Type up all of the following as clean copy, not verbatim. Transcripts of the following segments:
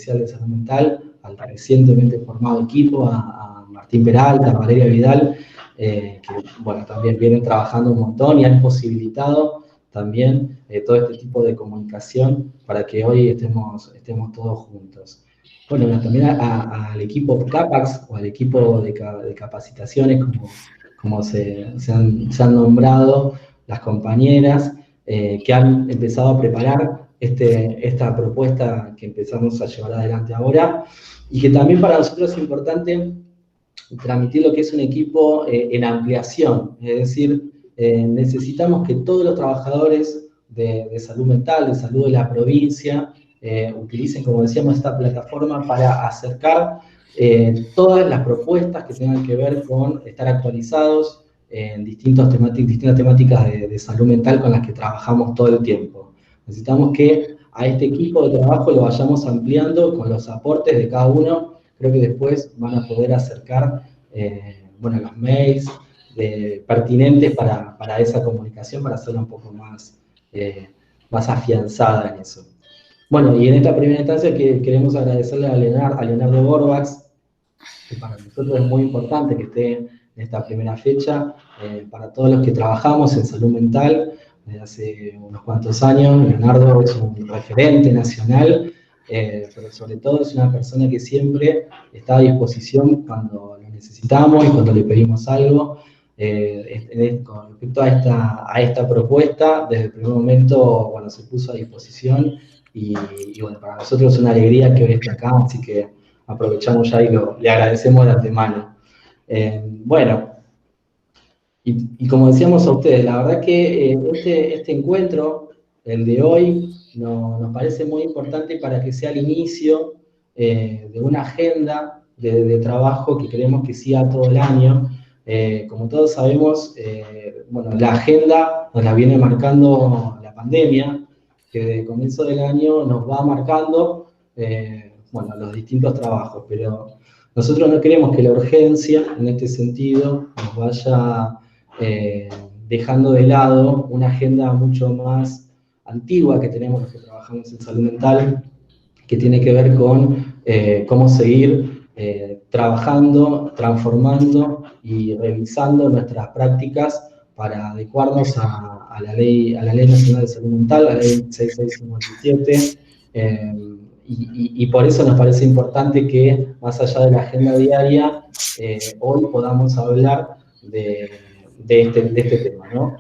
Provincial de Salud Mental, al recientemente formado equipo, a Martín Peralta, a Valeria Vidal, que bueno, también vienen trabajando un montón y han posibilitado también todo este tipo de comunicación para que hoy estemos todos juntos. Bueno, también al equipo CAPAX o al equipo de capacitaciones, como se han nombrado las compañeras, que han empezado a preparar esta propuesta que empezamos a llevar adelante ahora, y que también para nosotros es importante transmitir lo que es un equipo en ampliación, es decir, necesitamos que todos los trabajadores de salud mental, de salud de la provincia, utilicen, como decíamos, esta plataforma para acercar todas las propuestas que tengan que ver con estar actualizados en distintas temáticas de salud mental con las que trabajamos todo el tiempo. Necesitamos que a este equipo de trabajo lo vayamos ampliando con los aportes de cada uno. Creo que después van a poder acercar bueno, los mails pertinentes para esa comunicación, para hacerla un poco más afianzada en eso. Bueno, y en esta primera instancia queremos agradecerle a Leonardo Borbax, que para nosotros es muy importante que esté en esta primera fecha, para todos los que trabajamos en salud mental desde hace unos cuantos años. Leonardo es un referente nacional, pero sobre todo es una persona que siempre está a disposición cuando lo necesitamos y cuando le pedimos algo. Con respecto a esta propuesta, desde el primer momento, bueno, se puso a disposición y bueno, para nosotros es una alegría que hoy esté acá, así que aprovechamos ya y le agradecemos de antemano. Bueno, y como decíamos a ustedes, la verdad que este encuentro, el de hoy, nos parece muy importante para que sea el inicio de una agenda de trabajo que queremos que siga todo el año. Como todos sabemos, bueno, la agenda nos la viene marcando la pandemia, que desde el comienzo del año nos va marcando bueno, los distintos trabajos, pero nosotros no queremos que la urgencia, en este sentido, nos vaya dejando de lado una agenda mucho más antigua que tenemos los que trabajamos en salud mental, que tiene que ver con cómo seguir trabajando, transformando y revisando nuestras prácticas para adecuarnos a la Ley Nacional de Salud Mental, la Ley 6657, y por eso nos parece importante que, más allá de la agenda diaria, hoy podamos hablar de este tema, ¿no?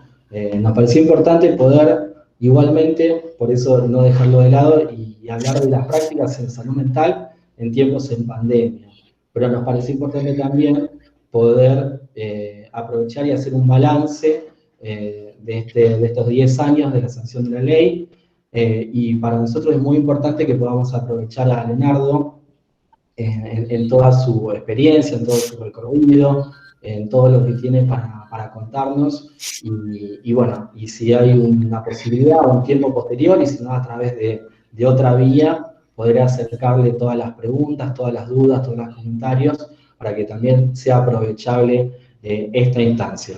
Nos pareció importante poder, igualmente, por eso no dejarlo de lado, y hablar de las prácticas en salud mental en tiempos en pandemia. Pero nos pareció importante también poder aprovechar y hacer un balance de estos 10 años de la sanción de la ley, y para nosotros es muy importante que podamos aprovechar a Leonardo en toda su experiencia, en todo su recorrido, en todo lo que tiene para contarnos, y bueno, y si hay una posibilidad o un tiempo posterior, y si no a través de otra vía, poder acercarle todas las preguntas, todas las dudas, todos los comentarios, para que también sea aprovechable esta instancia.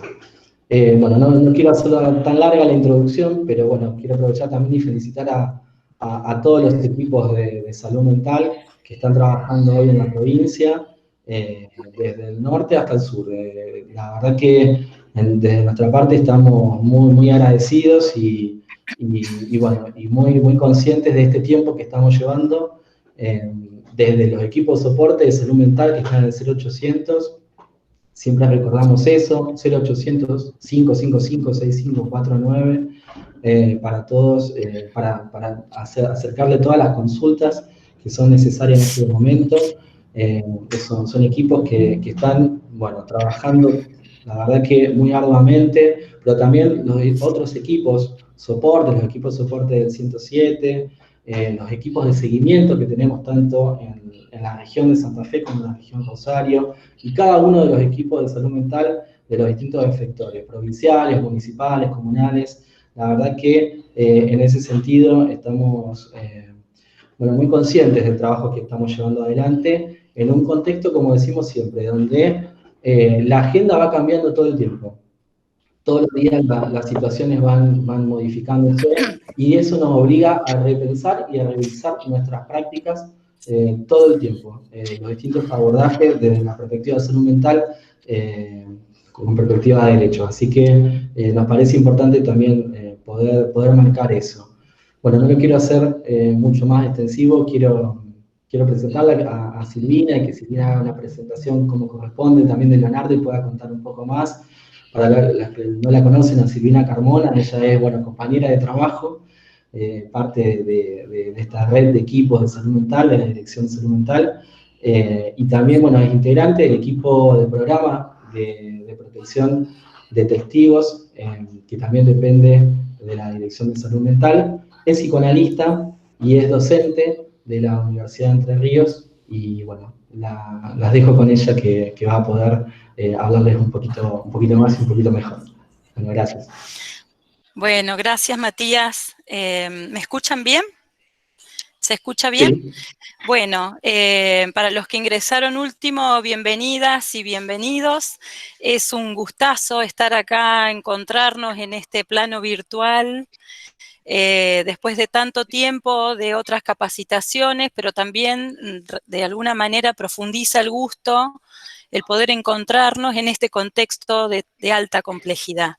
Bueno, no quiero hacerla tan larga la introducción, pero bueno, quiero aprovechar también y felicitar a todos los equipos de salud mental que están trabajando hoy en la provincia, desde el norte hasta el sur. La verdad que desde nuestra parte estamos muy, muy agradecidos y bueno, y muy conscientes de este tiempo que estamos llevando, desde los equipos de soporte de salud mental que están en el 0800. Siempre recordamos eso, 0800-555-6549, para todos, para acercarle todas las consultas que son necesarias en este momento. Son equipos que están, bueno, trabajando, la verdad que muy arduamente, pero también los otros equipos soporte, los equipos de soporte del 107, los equipos de seguimiento que tenemos tanto en la región de Santa Fe como en la región Rosario, y cada uno de los equipos de salud mental de los distintos efectores, provinciales, municipales, comunales. La verdad que en ese sentido estamos bueno, muy conscientes del trabajo que estamos llevando adelante, en un contexto, como decimos siempre, donde la agenda va cambiando todo el tiempo. Todos los días las situaciones van modificándose, y eso nos obliga a repensar y a revisar nuestras prácticas todo el tiempo, los distintos abordajes desde la perspectiva de salud mental con perspectiva de derecho. Así que nos parece importante también poder marcar eso. Bueno, no lo quiero hacer mucho más extensivo, quiero presentarla a Silvina y que Silvina haga una presentación como corresponde también de Leonardo y pueda contar un poco más. Para las que no la conocen, a Silvina Carmona, ella es, bueno, compañera de trabajo, parte de esta red de equipos de salud mental, de la Dirección de Salud Mental, y también, bueno, es integrante del equipo de programa de protección de testigos, que también depende de la Dirección de Salud Mental. Es psicoanalista y es docente de la Universidad de Entre Ríos, y bueno, las dejo con ella que va a poder hablarles un poquito más y un poquito mejor. Bueno, gracias. Bueno, gracias, Matías. ¿Me escuchan bien? ¿Se escucha bien? Sí. Bueno, para los que ingresaron último, bienvenidas y bienvenidos. Es un gustazo estar acá, encontrarnos en este plano virtual, después de tanto tiempo de otras capacitaciones, pero también de alguna manera profundiza el gusto el poder encontrarnos en este contexto de alta complejidad.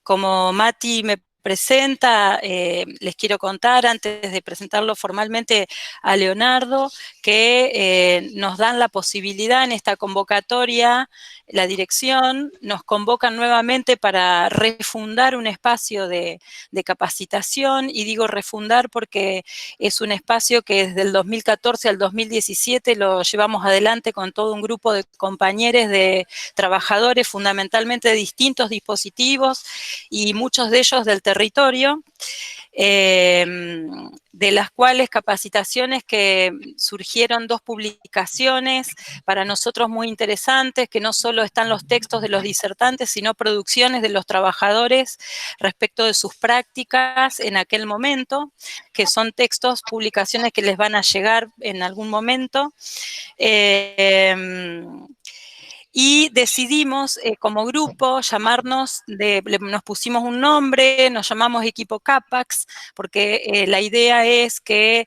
Como Mati me presenta, les quiero contar, antes de presentarlo formalmente a Leonardo, que nos dan la posibilidad en esta convocatoria, la dirección, nos convocan nuevamente para refundar un espacio de capacitación, y digo refundar porque es un espacio que desde el 2014 al 2017 lo llevamos adelante con todo un grupo de compañeros, de trabajadores fundamentalmente de distintos dispositivos y muchos de ellos del territorio, de las cuales capacitaciones que surgieron 2 publicaciones para nosotros muy interesantes, que no solo están los textos de los disertantes, sino producciones de los trabajadores respecto de sus prácticas en aquel momento, que son textos, publicaciones que les van a llegar en algún momento. Y decidimos como grupo llamarnos, nos pusimos un nombre, nos llamamos Equipo CAPAX, porque la idea es que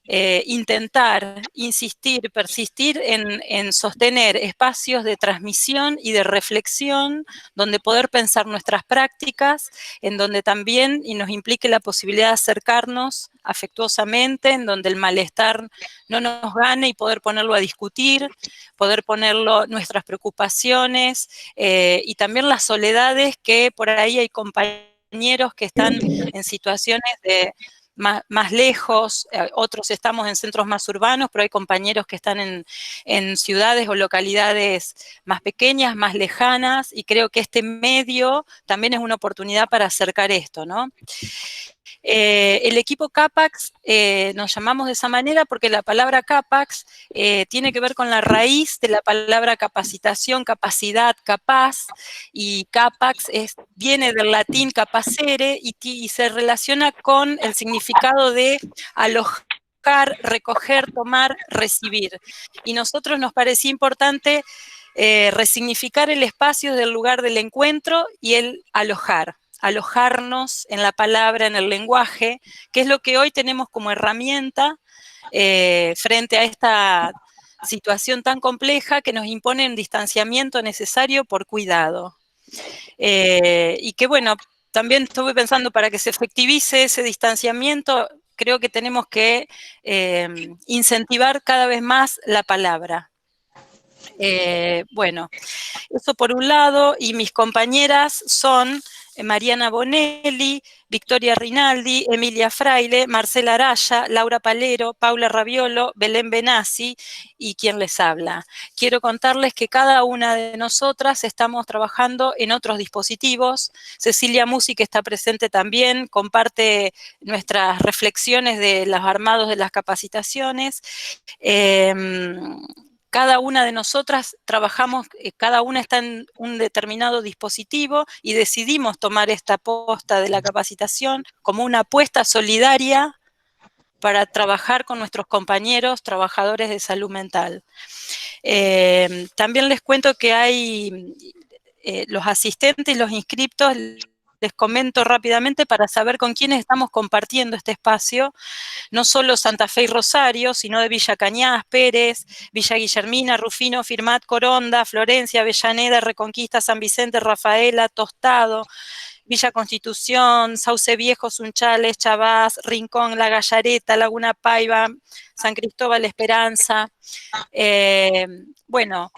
intentar, insistir, persistir en sostener espacios de transmisión y de reflexión donde poder pensar nuestras prácticas, en donde también y nos implique la posibilidad de acercarnos afectuosamente, en donde el malestar no nos gane y poder ponerlo a discutir, poder ponerlo nuestras preocupaciones y también las soledades que por ahí hay compañeros que están en situaciones de más lejos, otros estamos en centros más urbanos, pero hay compañeros que están en ciudades o localidades más pequeñas, más lejanas, y creo que este medio también es una oportunidad para acercar esto, ¿no? El equipo CAPAX nos llamamos de esa manera porque la palabra CAPAX tiene que ver con la raíz de la palabra capacitación, capacidad, capaz, y CAPAX viene del latín capacere y se relaciona con el significado de alojar, recoger, tomar, recibir. Y nosotros nos parecía importante resignificar el espacio del lugar del encuentro y el alojarnos en la palabra, en el lenguaje, que es lo que hoy tenemos como herramienta frente a esta situación tan compleja que nos impone un distanciamiento necesario por cuidado. Y que bueno, también estuve pensando, para que se efectivice ese distanciamiento, creo que tenemos que incentivar cada vez más la palabra. Bueno, eso por un lado, y mis compañeras son Mariana Bonelli, Victoria Rinaldi, Emilia Fraile, Marcela Araya, Laura Palero, Paula Raviolo, Belén Benassi y quien les habla. Quiero contarles que cada una de nosotras estamos trabajando en otros dispositivos. Cecilia Musi, que está presente también, comparte nuestras reflexiones de los armados de las capacitaciones. Cada una de nosotras trabajamos, cada una está en un determinado dispositivo y decidimos tomar esta aposta de la capacitación como una apuesta solidaria para trabajar con nuestros compañeros trabajadores de salud mental. También les cuento que hay los asistentes y los inscriptos, les comento rápidamente para saber con quiénes estamos compartiendo este espacio, no solo Santa Fe y Rosario, sino de Villa Cañas, Pérez, Villa Guillermina, Rufino, Firmat, Coronda, Florencia, Avellaneda, Reconquista, San Vicente, Rafaela, Tostado, Villa Constitución, Sauce Viejo, Sunchales, Chavás, Rincón, La Gallareta, Laguna Paiva, San Cristóbal, Esperanza. Bueno,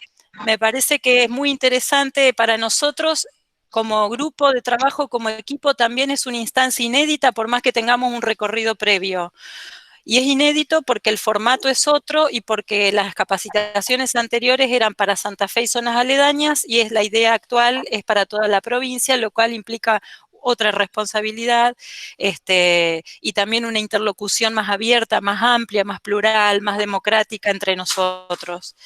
me parece que es muy interesante para nosotros como grupo de trabajo, como equipo, también es una instancia inédita, por más que tengamos un recorrido previo. Y es inédito porque el formato es otro y porque las capacitaciones anteriores eran para Santa Fe y zonas aledañas, y la idea actual es para toda la provincia, lo cual implica otra responsabilidad, y también una interlocución más abierta, más amplia, más plural, más democrática entre nosotros.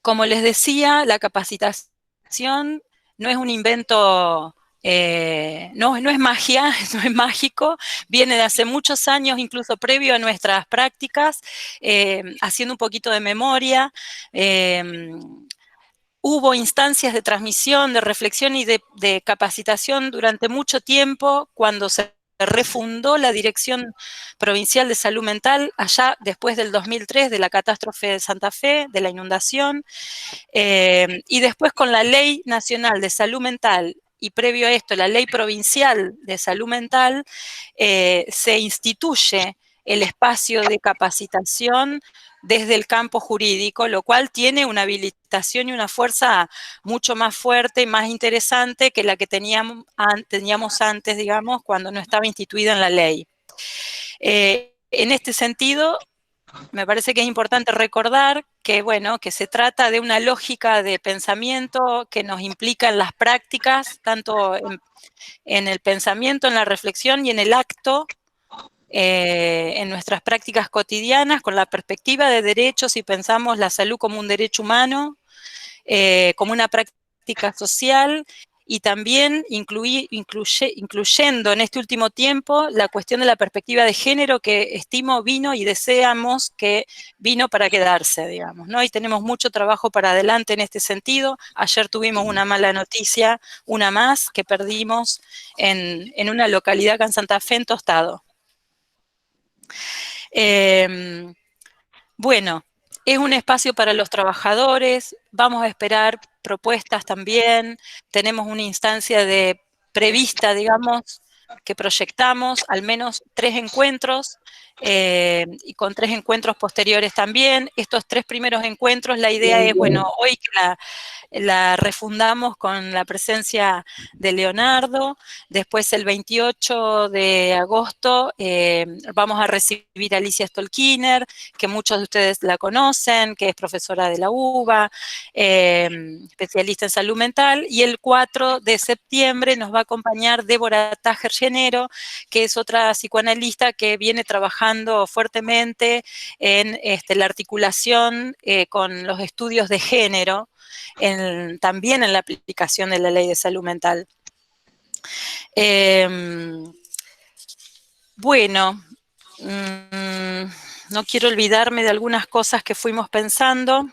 Como les decía, la capacitación no es un invento, no es magia, no es mágico, viene de hace muchos años, incluso previo a nuestras prácticas, haciendo un poquito de memoria. Hubo instancias de transmisión, de reflexión y de capacitación durante mucho tiempo cuando se refundó la Dirección Provincial de Salud Mental, allá después del 2003, de la catástrofe de Santa Fe, de la inundación, y después con la Ley Nacional de Salud Mental y previo a esto la Ley Provincial de Salud Mental, se instituye el espacio de capacitación desde el campo jurídico, lo cual tiene una habilitación y una fuerza mucho más fuerte y más interesante que la que teníamos antes, digamos, cuando no estaba instituida en la ley. En este sentido, me parece que es importante recordar que, bueno, que se trata de una lógica de pensamiento que nos implica en las prácticas, tanto en el pensamiento, en la reflexión y en el acto, en nuestras prácticas cotidianas, con la perspectiva de derechos, y pensamos la salud como un derecho humano, como una práctica social, y también incluyendo en este último tiempo la cuestión de la perspectiva de género, que estimo vino y deseamos que vino para quedarse, digamos, ¿no? Y tenemos mucho trabajo para adelante en este sentido. Ayer tuvimos una mala noticia, una más, que perdimos en una localidad acá en Santa Fe, en Tostado. Bueno, es un espacio para los trabajadores, vamos a esperar propuestas también, tenemos una instancia prevista, digamos, que proyectamos, al menos 3 encuentros, y con 3 encuentros posteriores también. Estos 3 primeros encuentros, la idea es, bueno, hoy que la refundamos con la presencia de Leonardo. Después, el 28 de agosto, vamos a recibir a Alicia Stolkiner, que muchos de ustedes la conocen, que es profesora de la UBA, especialista en salud mental. Y el 4 de septiembre nos va a acompañar Débora Tajer-Llenero, que es otra psicoanalista que viene trabajando fuertemente en la articulación con los estudios de género, también en la aplicación de la ley de salud mental. Bueno, no quiero olvidarme de algunas cosas que fuimos pensando.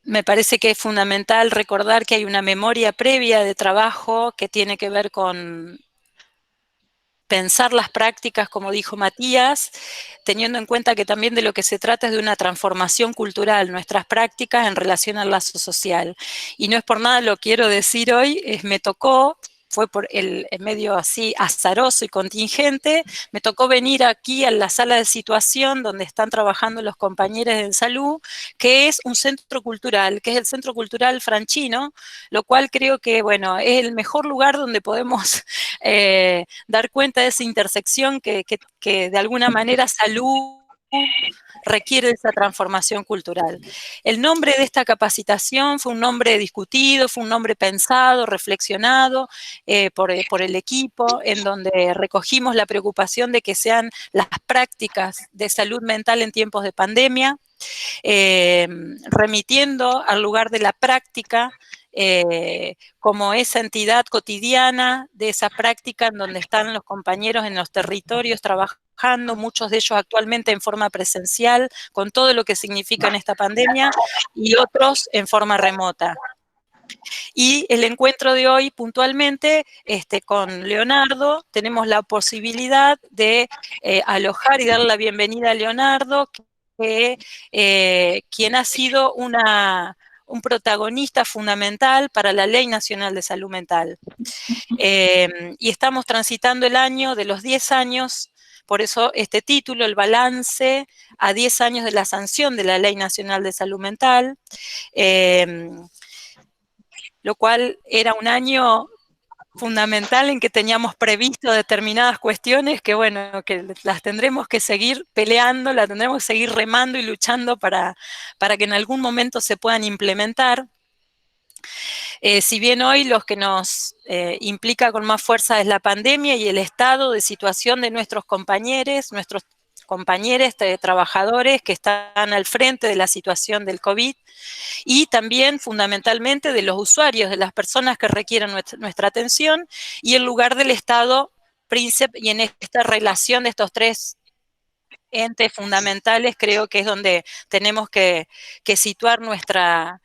Me parece que es fundamental recordar que hay una memoria previa de trabajo que tiene que ver con pensar las prácticas, como dijo Matías, teniendo en cuenta que también de lo que se trata es de una transformación cultural, nuestras prácticas en relación al lazo social. Y no es por nada, lo quiero decir hoy, me tocó, fue por el medio así azaroso y contingente, me tocó venir aquí a la sala de situación donde están trabajando los compañeros en salud, que es un centro cultural, que es el Centro Cultural Franchino, lo cual creo que, bueno, es el mejor lugar donde podemos dar cuenta de esa intersección que de alguna manera salud requiere de esa transformación cultural. El nombre de esta capacitación fue un nombre discutido, fue un nombre pensado, reflexionado por el equipo, en donde recogimos la preocupación de que sean las prácticas de salud mental en tiempos de pandemia, remitiendo al lugar de la práctica como esa entidad cotidiana de esa práctica en donde están los compañeros en los territorios trabajando trabajando, muchos de ellos actualmente en forma presencial, con todo lo que significa en esta pandemia, y otros en forma remota. Y el encuentro de hoy, puntualmente, con Leonardo, tenemos la posibilidad de alojar y dar la bienvenida a Leonardo, quien ha sido un protagonista fundamental para la Ley Nacional de Salud Mental. Y estamos transitando el año de los 10 años, por eso este título, el balance a 10 años de la sanción de la Ley Nacional de Salud Mental, lo cual era un año fundamental en que teníamos previsto determinadas cuestiones que, bueno, que las tendremos que seguir peleando, las tendremos que seguir remando y luchando para que en algún momento se puedan implementar. Si bien hoy los que nos implica con más fuerza es la pandemia y el estado de situación de nuestros compañeros trabajadores que están al frente de la situación del COVID, y también fundamentalmente de los usuarios, de las personas que requieren nuestra atención, y el lugar del Estado príncipe, y en esta relación de estos tres entes fundamentales creo que es donde tenemos que situar nuestra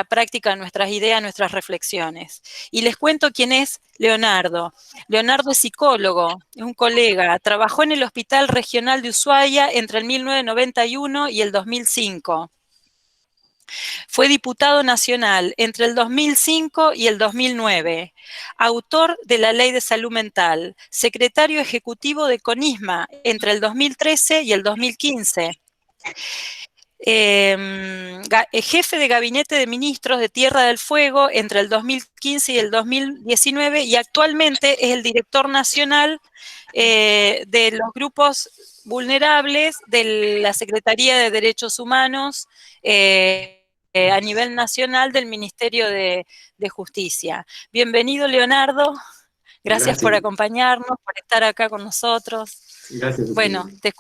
práctica, nuestras ideas, nuestras reflexiones. Y les cuento quién es Leonardo. Leonardo es psicólogo, es un colega, trabajó en el Hospital Regional de Ushuaia entre el 1991 y el 2005. Fue diputado nacional entre el 2005 y el 2009, autor de la Ley de Salud Mental, secretario ejecutivo de CONISMA entre el 2013 y el 2015, jefe de gabinete de ministros de Tierra del Fuego entre el 2015 y el 2019, y actualmente es el director nacional de los grupos vulnerables de la Secretaría de Derechos Humanos a nivel nacional del Ministerio de Justicia. Bienvenido, Leonardo. Gracias por acompañarnos, por estar acá con nosotros. Gracias. Bueno, te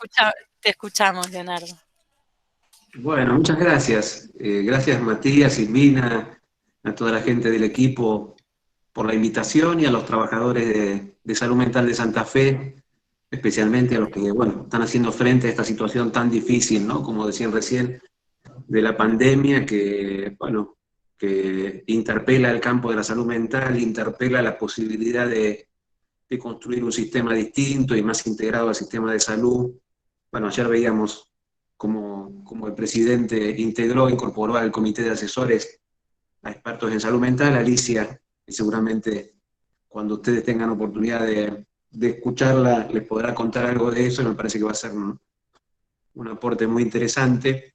escuchamos, Leonardo. Bueno, muchas gracias. Gracias, Matías, Silvina, a toda la gente del equipo por la invitación, y a los trabajadores de salud mental de Santa Fe, especialmente a los que, bueno, están haciendo frente a esta situación tan difícil, ¿no? Como decían recién, de la pandemia, que, bueno, que interpela el campo de la salud mental, interpela la posibilidad de construir un sistema distinto y más integrado al sistema de salud. Bueno, ayer veíamos como el presidente incorporó al comité de asesores a expertos en salud mental. Alicia, y seguramente cuando ustedes tengan oportunidad de escucharla, les podrá contar algo de eso, y me parece que va a ser un aporte muy interesante.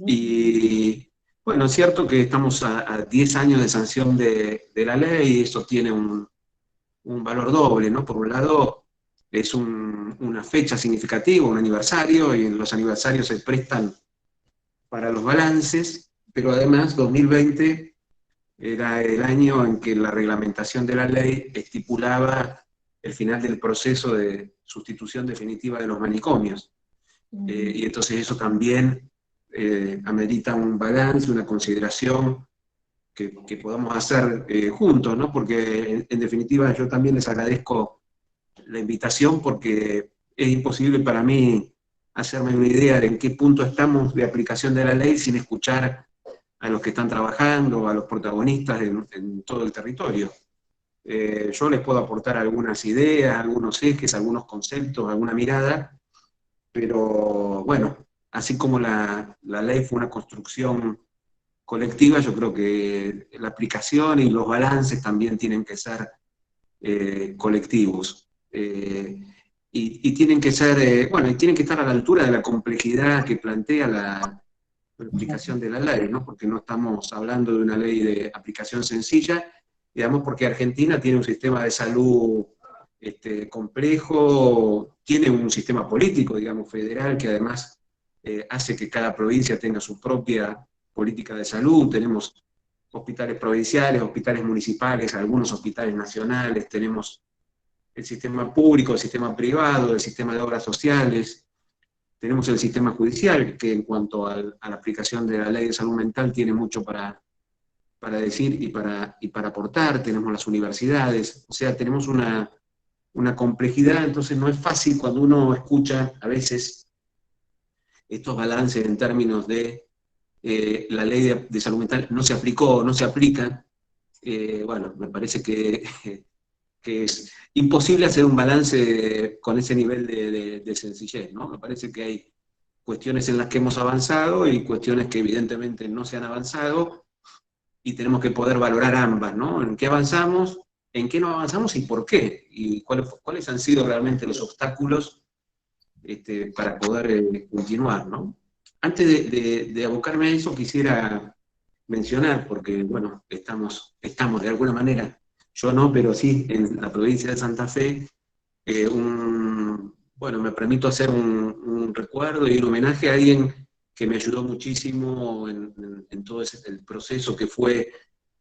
Y bueno, es cierto que estamos a 10 años de sanción de la ley, y eso tiene un valor doble, ¿no? Por un lado, es una fecha significativa, un aniversario, y los aniversarios se prestan para los balances, pero además 2020 era el año en que la reglamentación de la ley estipulaba el final del proceso de sustitución definitiva de los manicomios. Y entonces eso también amerita un balance, una consideración que podamos hacer juntos, ¿no? Porque en definitiva yo también les agradezco la invitación, porque es imposible para mí hacerme una idea de en qué punto estamos de aplicación de la ley sin escuchar a los que están trabajando, a los protagonistas en todo el territorio. Yo les puedo aportar algunas ideas, algunos ejes, algunos conceptos, alguna mirada, pero bueno, así como la ley fue una construcción colectiva, yo creo que la aplicación y los balances también tienen que ser colectivos. Y tienen que ser, bueno, y tienen que estar a la altura de la complejidad que plantea la aplicación de la ley, ¿no? Porque no estamos hablando de una ley de aplicación sencilla, digamos, porque Argentina tiene un sistema de salud complejo, tiene un sistema político, digamos, federal, que además hace que cada provincia tenga su propia política de salud. Tenemos hospitales provinciales, hospitales municipales, algunos hospitales nacionales, tenemos el sistema público, el sistema privado, el sistema de obras sociales, tenemos el sistema judicial, que en cuanto a la aplicación de la ley de salud mental tiene mucho para decir y para aportar, tenemos las universidades, o sea, tenemos una una complejidad, entonces no es fácil cuando uno escucha a veces estos balances en términos de la ley de salud mental no se aplicó, no se aplica. Bueno, me parece que es imposible hacer un balance con ese nivel de sencillez, ¿no? Me parece que hay cuestiones en las que hemos avanzado y cuestiones que evidentemente no se han avanzado, y tenemos que poder valorar ambas, ¿no? En qué avanzamos, en qué no avanzamos y por qué, y cuáles han sido realmente los obstáculos para poder continuar, ¿no? Antes de abocarme a eso, quisiera mencionar, porque, bueno, estamos de alguna manera, yo no, pero sí, en la provincia de Santa Fe, bueno, me permito hacer un recuerdo y un homenaje a alguien que me ayudó muchísimo en todo el proceso que fue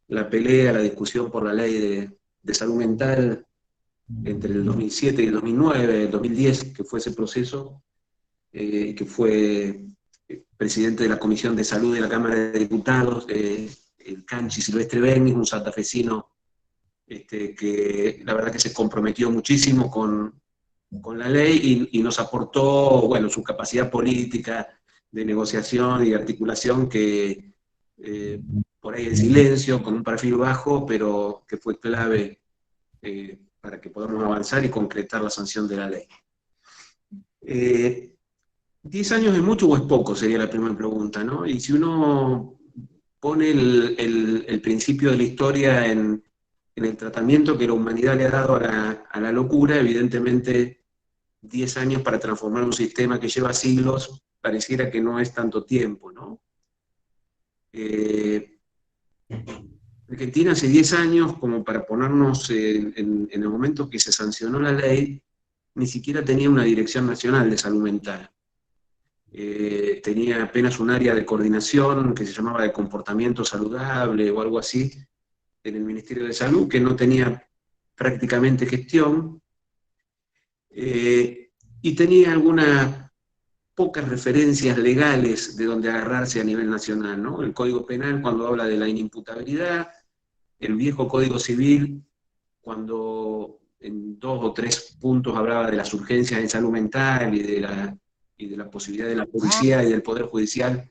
la pelea, la discusión por la ley de salud mental entre el 2007 y el 2009, el 2010, que fue ese proceso, que fue presidente de la Comisión de Salud de la Cámara de Diputados, el Canchi Silvestre Benis, un santafesino que la verdad que se comprometió muchísimo con la ley y nos aportó, bueno, su capacidad política de negociación y de articulación que por ahí en silencio, con un perfil bajo, pero que fue clave para que podamos avanzar y concretar la sanción de la ley. 10 años es mucho o es poco, sería la primera pregunta, ¿no? Y si uno pone el principio de la historia en el tratamiento que la humanidad le ha dado a la locura, evidentemente 10 años para transformar un sistema que lleva siglos, pareciera que no es tanto tiempo, ¿no? Argentina hace 10 años, como para ponernos en el momento que se sancionó la ley, ni siquiera tenía una Dirección Nacional de Salud Mental. Tenía apenas un área de coordinación que se llamaba de comportamiento saludable o algo así en el Ministerio de Salud, que no tenía prácticamente gestión, y tenía algunas pocas referencias legales de donde agarrarse a nivel nacional, ¿no? El Código Penal cuando habla de la inimputabilidad, el viejo Código Civil cuando en 2 o 3 puntos hablaba de las urgencias en salud mental y de la posibilidad de la policía y del Poder Judicial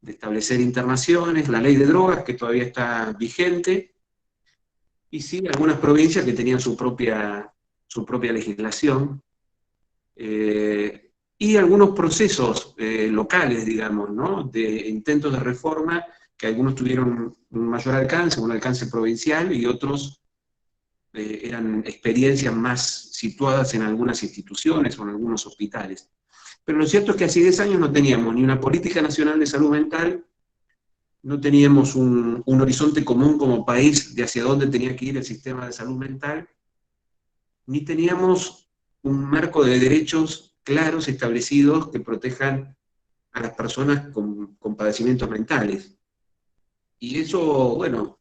de establecer internaciones, la ley de drogas que todavía está vigente, y sí algunas provincias que tenían su propia legislación, y algunos procesos locales, digamos, ¿no? De intentos de reforma que algunos tuvieron un mayor alcance, un alcance provincial, y otros eran experiencias más situadas en algunas instituciones o en algunos hospitales. Pero lo cierto es que hace 10 años no teníamos ni una política nacional de salud mental, no teníamos un horizonte común como país de hacia dónde tenía que ir el sistema de salud mental, ni teníamos un marco de derechos claros establecidos que protejan a las personas con padecimientos mentales. Y eso, bueno,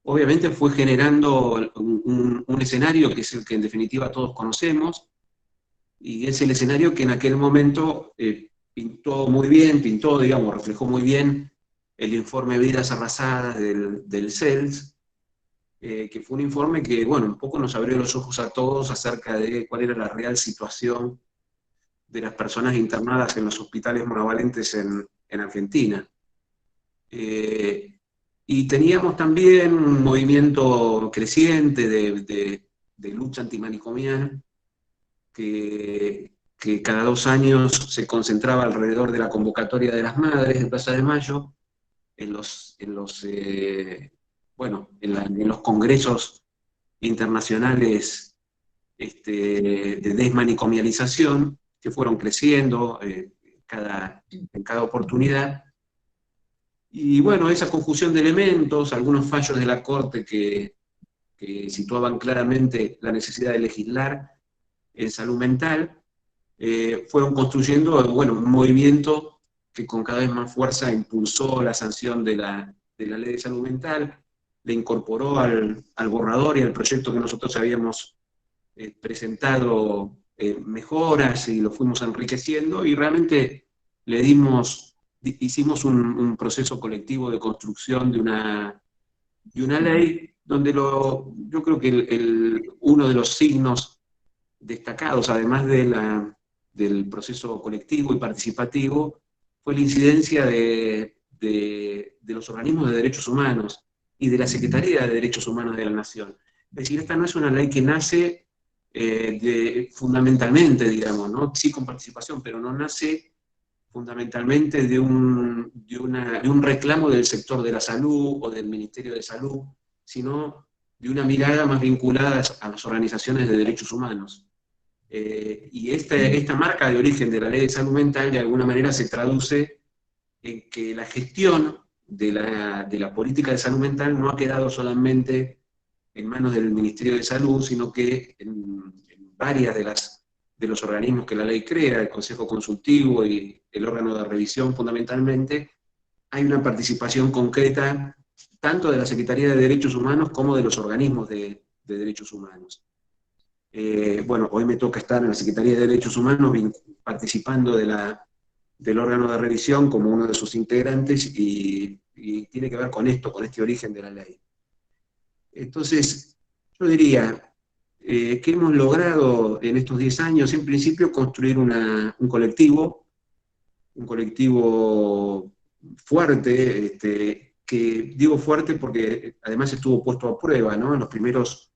obviamente fue generando un escenario que es el que en definitiva todos conocemos, y es el escenario que en aquel momento digamos, reflejó muy bien el informe Vidas Arrasadas del CELS, que fue un informe que, bueno, un poco nos abrió los ojos a todos acerca de cuál era la real situación de las personas internadas en los hospitales monovalentes en Argentina. Y teníamos también un movimiento creciente de lucha antimanicomial que cada 2 años se concentraba alrededor de la convocatoria de las madres de Plaza de Mayo, en los congresos internacionales de desmanicomialización, que fueron creciendo en cada oportunidad. Y bueno, esa conjunción de elementos, algunos fallos de la Corte que situaban claramente la necesidad de legislar en salud mental, fueron construyendo, bueno, un movimiento que con cada vez más fuerza impulsó la sanción de la ley de salud mental, le incorporó al borrador y al proyecto que nosotros habíamos presentado mejoras y lo fuimos enriqueciendo, y realmente hicimos un proceso colectivo de construcción de una ley donde yo creo que uno de los signos destacados, además del proceso colectivo y participativo, fue la incidencia de los organismos de derechos humanos y de la Secretaría de Derechos Humanos de la Nación. Es decir, esta no es una ley que nace fundamentalmente, digamos, ¿no? Sí con participación, pero no nace fundamentalmente de un reclamo del sector de la salud o del Ministerio de Salud, sino de una mirada más vinculada a las organizaciones de derechos humanos. Y esta marca de origen de la Ley de Salud Mental de alguna manera se traduce en que la gestión de la política de salud mental no ha quedado solamente en manos del Ministerio de Salud, sino que en varias de los organismos que la ley crea, el Consejo Consultivo y el órgano de revisión fundamentalmente, hay una participación concreta tanto de la Secretaría de Derechos Humanos como de los organismos de derechos humanos. Bueno, hoy me toca estar en la Secretaría de Derechos Humanos participando del órgano de revisión como uno de sus integrantes y tiene que ver con esto, con este origen de la ley. Entonces, yo diría que hemos logrado en estos 10 años, en principio, construir un colectivo fuerte, que digo fuerte porque además estuvo puesto a prueba, ¿no? En los primeros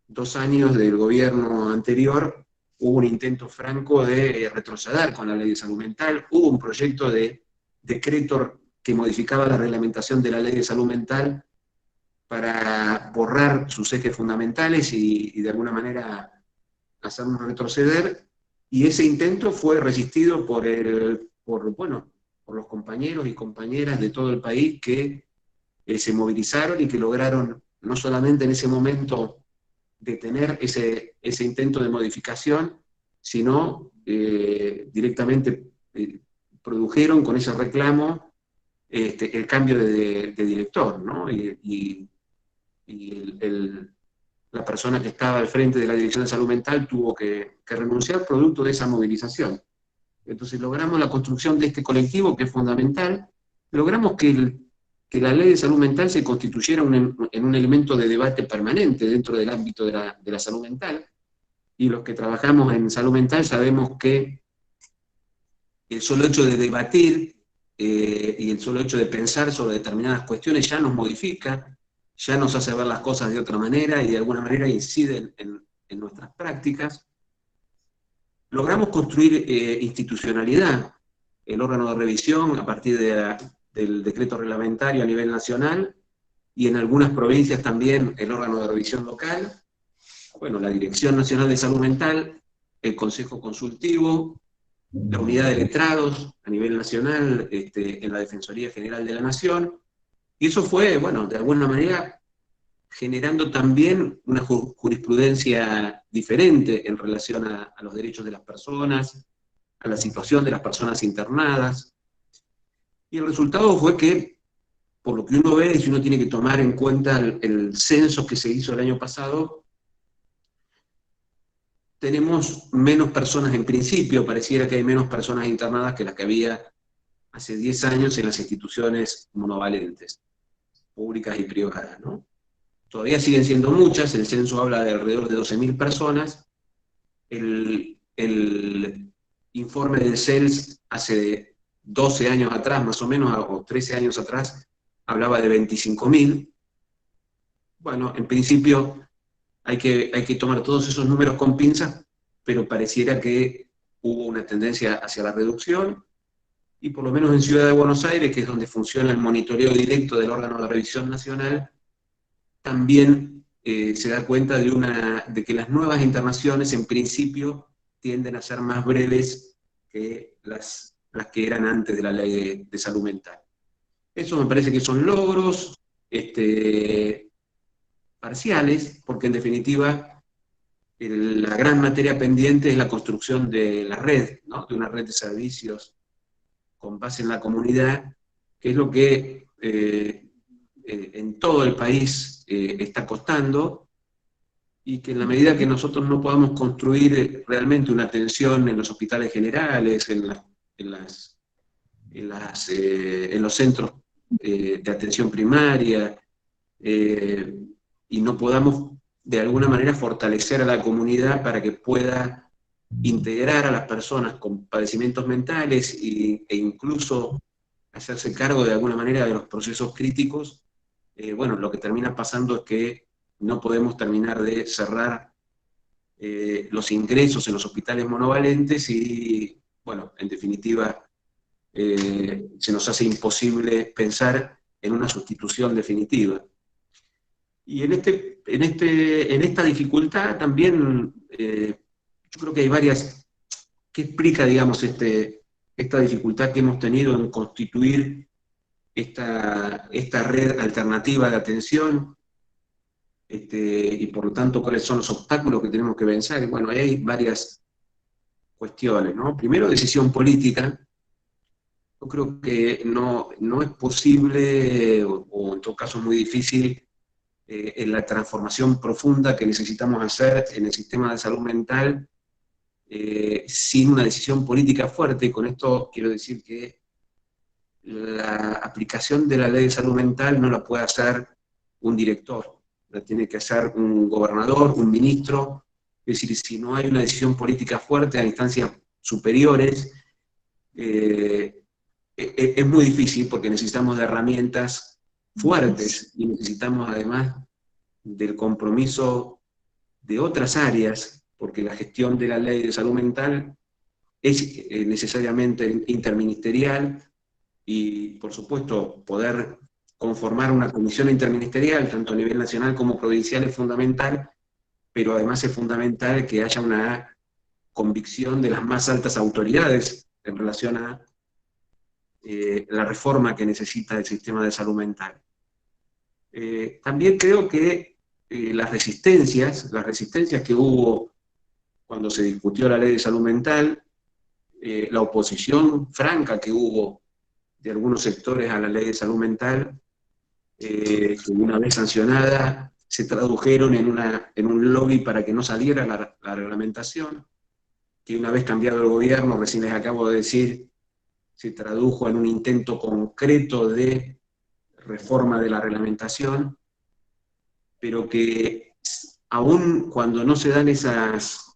2 años del gobierno anterior hubo un intento franco de retroceder con la Ley de Salud Mental, hubo un proyecto de decreto que modificaba la reglamentación de la Ley de Salud Mental para borrar sus ejes fundamentales y de alguna manera hacernos retroceder, y ese intento fue resistido por los compañeros y compañeras de todo el país que se movilizaron y que lograron no solamente en ese momento detener ese intento de modificación, sino directamente produjeron con ese reclamo el cambio de director, ¿no? La persona que estaba al frente de la Dirección de Salud Mental tuvo que renunciar producto de esa movilización. Entonces logramos la construcción de este colectivo que es fundamental, logramos que la Ley de Salud Mental se constituyera en un elemento de debate permanente dentro del ámbito de la salud mental, y los que trabajamos en salud mental sabemos que el solo hecho de debatir y el solo hecho de pensar sobre determinadas cuestiones ya nos modifica, ya nos hace ver las cosas de otra manera y de alguna manera incide en nuestras prácticas. Logramos construir institucionalidad, el órgano de revisión a partir del decreto reglamentario a nivel nacional, y en algunas provincias también el órgano de revisión local, bueno, la Dirección Nacional de Salud Mental, el Consejo Consultivo, la unidad de letrados a nivel nacional en la Defensoría General de la Nación, y eso fue, bueno, de alguna manera generando también una jurisprudencia diferente en relación a los derechos de las personas, a la situación de las personas internadas. Y el resultado fue que, por lo que uno ve, si uno tiene que tomar en cuenta el censo que se hizo el año pasado, tenemos menos personas en principio, pareciera que hay menos personas internadas que las que había hace 10 años en las instituciones monovalentes, públicas y privadas, ¿no? Todavía siguen siendo muchas, el censo habla de alrededor de 12.000 personas, el informe del CELS hace 12 años atrás, más o menos, o 13 años atrás, hablaba de 25.000. Bueno, en principio hay que tomar todos esos números con pinzas, pero pareciera que hubo una tendencia hacia la reducción, y por lo menos en Ciudad de Buenos Aires, que es donde funciona el monitoreo directo del órgano de revisión nacional, también se da cuenta de que las nuevas internaciones en principio tienden a ser más breves que las que eran antes de la Ley de Salud Mental. Eso me parece que son logros parciales, porque en definitiva la gran materia pendiente es la construcción de la red, ¿no? De una red de servicios con base en la comunidad, que es lo que en todo el país está costando, y que en la medida que nosotros no podamos construir realmente una atención en los hospitales generales, en los centros de atención primaria, y no podamos de alguna manera fortalecer a la comunidad para que pueda integrar a las personas con padecimientos mentales e incluso hacerse cargo de alguna manera de los procesos críticos. Bueno, lo que termina pasando es que no podemos terminar de cerrar los ingresos en los hospitales monovalentes y, bueno, en definitiva, se nos hace imposible pensar en una sustitución definitiva. Y en esta dificultad también, yo creo que hay varias, que explica, digamos, esta dificultad que hemos tenido en constituir esta red alternativa de atención, y por lo tanto, cuáles son los obstáculos que tenemos que vencer. Bueno, ahí hay varias cuestiones, ¿no? Primero, decisión política. Yo creo que no es posible, o en todo caso es muy difícil, en la transformación profunda que necesitamos hacer en el sistema de salud mental, sin una decisión política fuerte. Y con esto quiero decir que la aplicación de la ley de salud mental no la puede hacer un director, la tiene que hacer un gobernador, un ministro. Es decir, si no hay una decisión política fuerte a instancias superiores, es muy difícil, porque necesitamos de herramientas fuertes y necesitamos además del compromiso de otras áreas, porque la gestión de la ley de salud mental es necesariamente interministerial, y por supuesto poder conformar una comisión interministerial, tanto a nivel nacional como provincial, es fundamental, pero además es fundamental que haya una convicción de las más altas autoridades en relación a la reforma que necesita el sistema de salud mental. También creo que las resistencias que hubo cuando se discutió la ley de salud mental, la oposición franca que hubo de algunos sectores a la ley de salud mental, que una vez sancionada se tradujeron en un lobby para que no saliera la reglamentación, que una vez cambiado el gobierno, recién les acabo de decir, se tradujo en un intento concreto de reforma de la reglamentación, pero que aún cuando no se dan esos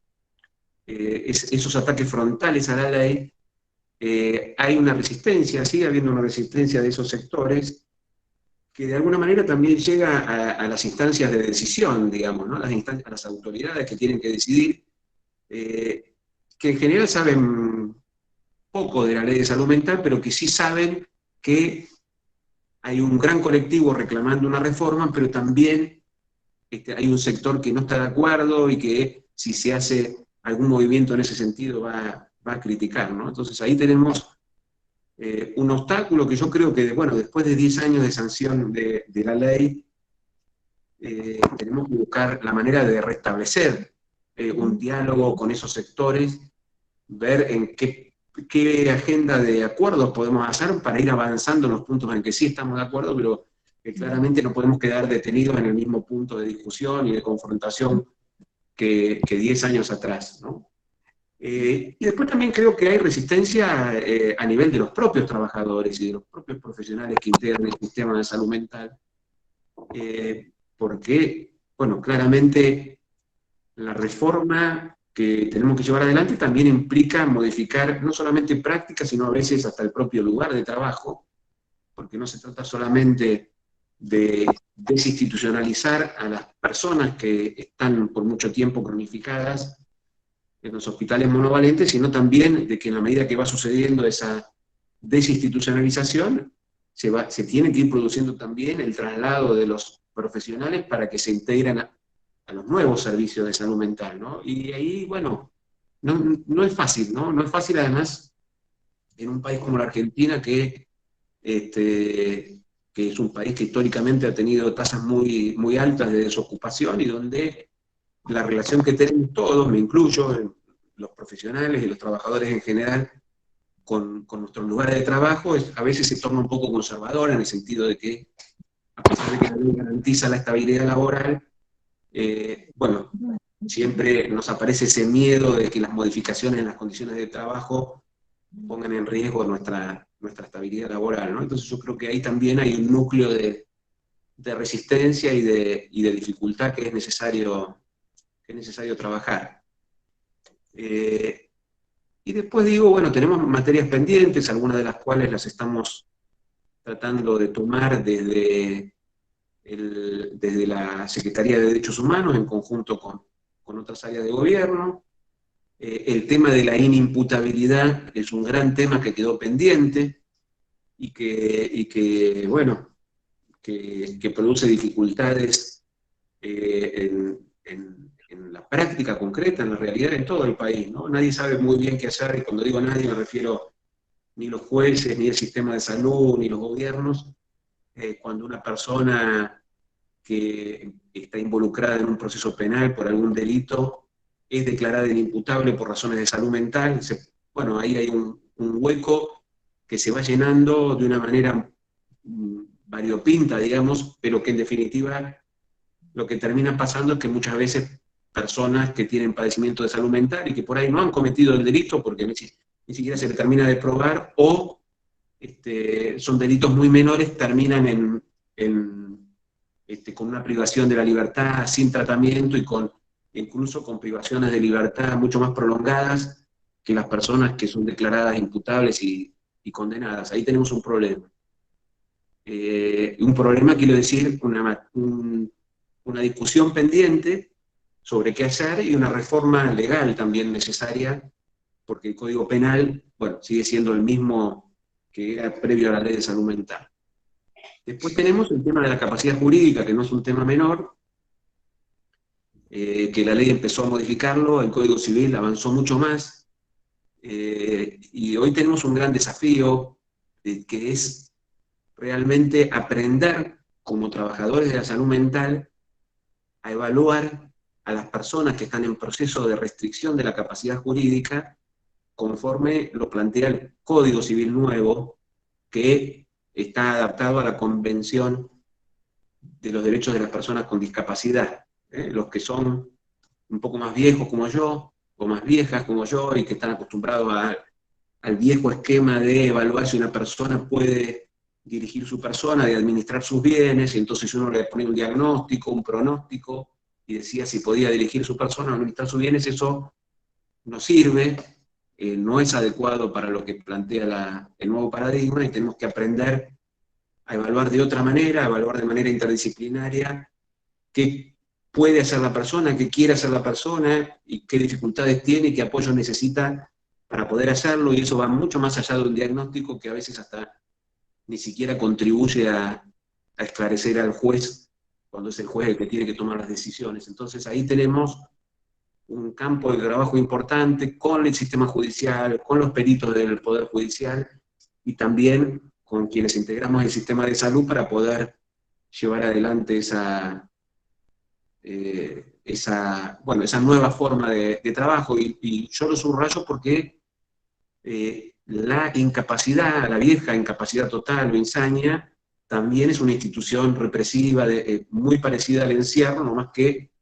ataques frontales a la ley, hay una resistencia, sigue habiendo una resistencia de esos sectores, que de alguna manera también llega a las instancias de decisión, digamos, ¿no? A las autoridades que tienen que decidir, que en general saben poco de la ley de salud mental, pero que sí saben que hay un gran colectivo reclamando una reforma, pero también hay un sector que no está de acuerdo y que si se hace algún movimiento en ese sentido va a criticar, ¿no? Entonces ahí tenemos un obstáculo que yo creo que, bueno, después de 10 años de sanción de la ley, tenemos que buscar la manera de restablecer un diálogo con esos sectores, ver en qué agenda de acuerdos podemos hacer para ir avanzando en los puntos en que sí estamos de acuerdo, pero que claramente no podemos quedar detenidos en el mismo punto de discusión y de confrontación que 10 años atrás, ¿no? Y después también creo que hay resistencia a nivel de los propios trabajadores y de los propios profesionales que integran el sistema de salud mental, porque, bueno, claramente la reforma que tenemos que llevar adelante también implica modificar no solamente prácticas, sino a veces hasta el propio lugar de trabajo, porque no se trata solamente de desinstitucionalizar a las personas que están por mucho tiempo cronificadas en los hospitales monovalentes, sino también de que en la medida que va sucediendo esa desinstitucionalización, se tiene que ir produciendo también el traslado de los profesionales para que se integren a los nuevos servicios de salud mental, ¿no? Y ahí, bueno, no es fácil, ¿no? No es fácil, además, en un país como la Argentina, que es un país que históricamente ha tenido tasas muy, muy altas de desocupación, y donde la relación que tenemos todos, me incluyo, los profesionales y los trabajadores en general, con nuestros lugares de trabajo, a veces se torna un poco conservadora, en el sentido de que, a pesar de que la ley garantiza la estabilidad laboral, bueno, siempre nos aparece ese miedo de que las modificaciones en las condiciones de trabajo pongan en riesgo nuestra estabilidad laboral, ¿no? Entonces yo creo que ahí también hay un núcleo de resistencia y de dificultad que es necesario trabajar. Y después digo, bueno, tenemos materias pendientes, algunas de las cuales las estamos tratando de tomar desde la Secretaría de Derechos Humanos en conjunto con otras áreas de gobierno. El tema de la inimputabilidad es un gran tema que quedó pendiente y que produce dificultades en la práctica concreta, en la realidad en todo el país, ¿no? Nadie sabe muy bien qué hacer, y cuando digo nadie me refiero ni los jueces, ni el sistema de salud, ni los gobiernos, cuando una persona que está involucrada en un proceso penal por algún delito es declarada inimputable por razones de salud mental, bueno, ahí hay un hueco que se va llenando de una manera variopinta, digamos, pero que en definitiva lo que termina pasando es que muchas veces personas que tienen padecimiento de salud mental y que por ahí no han cometido el delito porque ni siquiera se le termina de probar, o son delitos muy menores, terminan con una privación de la libertad sin tratamiento, y incluso con privaciones de libertad mucho más prolongadas que las personas que son declaradas imputables y condenadas. Ahí tenemos un problema. Un problema, quiero decir, una discusión pendiente sobre qué hacer, y una reforma legal también necesaria, porque el Código Penal, bueno, sigue siendo el mismo que era previo a la Ley de Salud Mental. Después tenemos el tema de la capacidad jurídica, que no es un tema menor, que la ley empezó a modificarlo, el Código Civil avanzó mucho más, y hoy tenemos un gran desafío, que es realmente aprender como trabajadores de la salud mental a evaluar a las personas que están en proceso de restricción de la capacidad jurídica conforme lo plantea el Código Civil nuevo, que está adaptado a la Convención de los Derechos de las Personas con Discapacidad. Los que son un poco más viejos como yo, o más viejas como yo, y que están acostumbrados al viejo esquema de evaluar si una persona puede dirigir su persona, de administrar sus bienes, y entonces uno le ponía un diagnóstico, un pronóstico, y decía si podía dirigir su persona, administrar sus bienes. Eso no sirve, no es adecuado para lo que plantea el nuevo paradigma, y tenemos que aprender a evaluar de otra manera, a evaluar de manera interdisciplinaria qué puede hacer la persona, qué quiere hacer la persona, y qué dificultades tiene y qué apoyo necesita para poder hacerlo, y eso va mucho más allá de un diagnóstico que a veces hasta ni siquiera contribuye a esclarecer al juez, cuando es el juez el que tiene que tomar las decisiones. Entonces ahí tenemos un campo de trabajo importante con el sistema judicial, con los peritos del Poder Judicial, y también con quienes integramos el sistema de salud para poder llevar adelante esa nueva forma de trabajo. Y yo lo subrayo porque la incapacidad, la vieja incapacidad total o insania, también es una institución represiva muy parecida al encierro, nomás que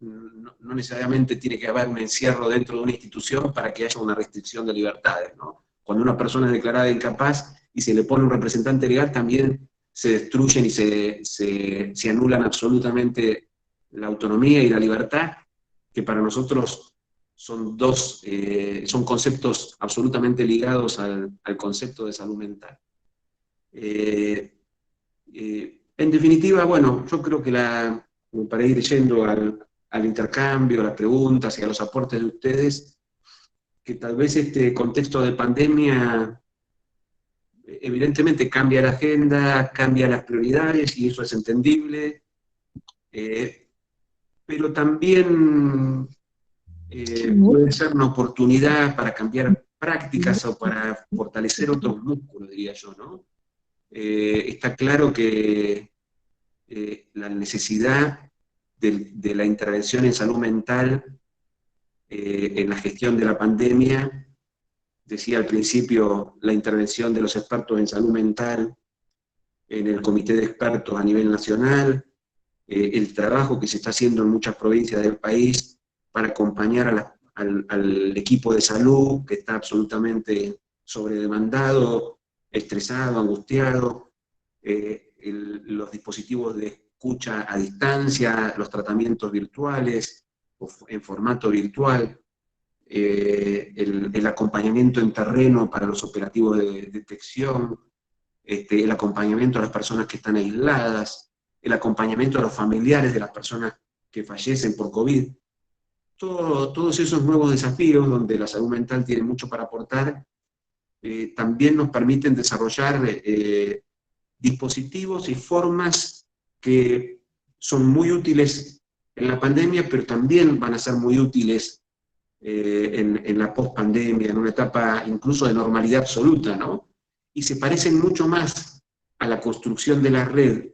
no necesariamente tiene que haber un encierro dentro de una institución para que haya una restricción de libertades, ¿no? Cuando una persona es declarada incapaz y se le pone un representante legal, también se destruyen y se anulan absolutamente la autonomía y la libertad, que para nosotros son son conceptos absolutamente ligados al concepto de salud mental. En definitiva, bueno, yo creo que para ir yendo al intercambio, a las preguntas y a los aportes de ustedes, que tal vez este contexto de pandemia evidentemente cambia la agenda, cambia las prioridades, y eso es entendible, pero también puede ser una oportunidad para cambiar prácticas o para fortalecer otros músculos, diría yo, ¿no? Está claro que la necesidad de la intervención en salud mental en la gestión de la pandemia, decía al principio, la intervención de los expertos en salud mental en el comité de expertos a nivel nacional, el trabajo que se está haciendo en muchas provincias del país para acompañar al equipo de salud, que está absolutamente sobredemandado, estresado, angustiado, los dispositivos de escucha a distancia, los tratamientos virtuales o en formato virtual, el acompañamiento en terreno para los operativos de detección, el acompañamiento a las personas que están aisladas, el acompañamiento a los familiares de las personas que fallecen por COVID. Todos esos nuevos desafíos donde la salud mental tiene mucho para aportar, también nos permiten desarrollar dispositivos y formas que son muy útiles en la pandemia, pero también van a ser muy útiles en la post-pandemia, en una etapa incluso de normalidad absoluta, ¿no? Y se parecen mucho más a la construcción de la red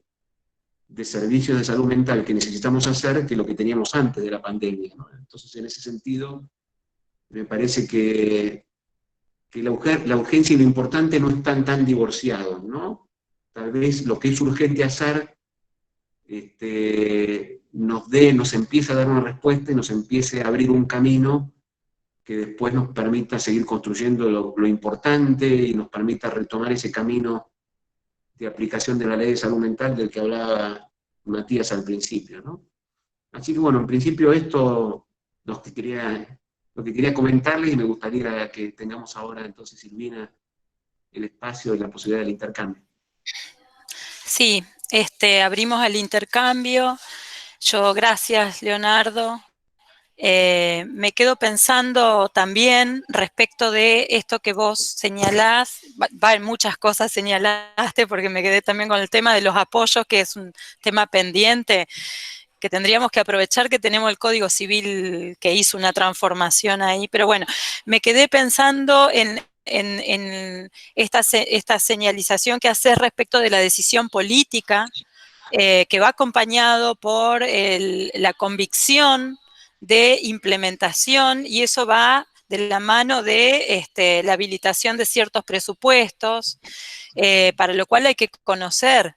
de servicios de salud mental que necesitamos hacer que lo que teníamos antes de la pandemia, ¿no? Entonces, en ese sentido, me parece que la urgencia y lo importante no están tan divorciados, ¿no? Tal vez lo que es urgente hacer nos empieza a dar una respuesta y nos empiece a abrir un camino que después nos permita seguir construyendo lo importante y nos permita retomar ese camino de aplicación de la ley de salud mental del que hablaba Matías al principio, ¿no? Así que bueno, en principio esto lo que quería comentarles, y me gustaría que tengamos ahora entonces, Silvina, el espacio y la posibilidad del intercambio. Sí, abrimos el intercambio. Gracias, Leonardo. Me quedo pensando también respecto de esto que vos señalás, en muchas cosas señalaste, porque me quedé también con el tema de los apoyos, que es un tema pendiente, que tendríamos que aprovechar que tenemos el Código Civil que hizo una transformación ahí, pero bueno, me quedé pensando en esta señalización que haces respecto de la decisión política, que va acompañado por la convicción de implementación, y eso va de la mano de la habilitación de ciertos presupuestos, para lo cual hay que conocer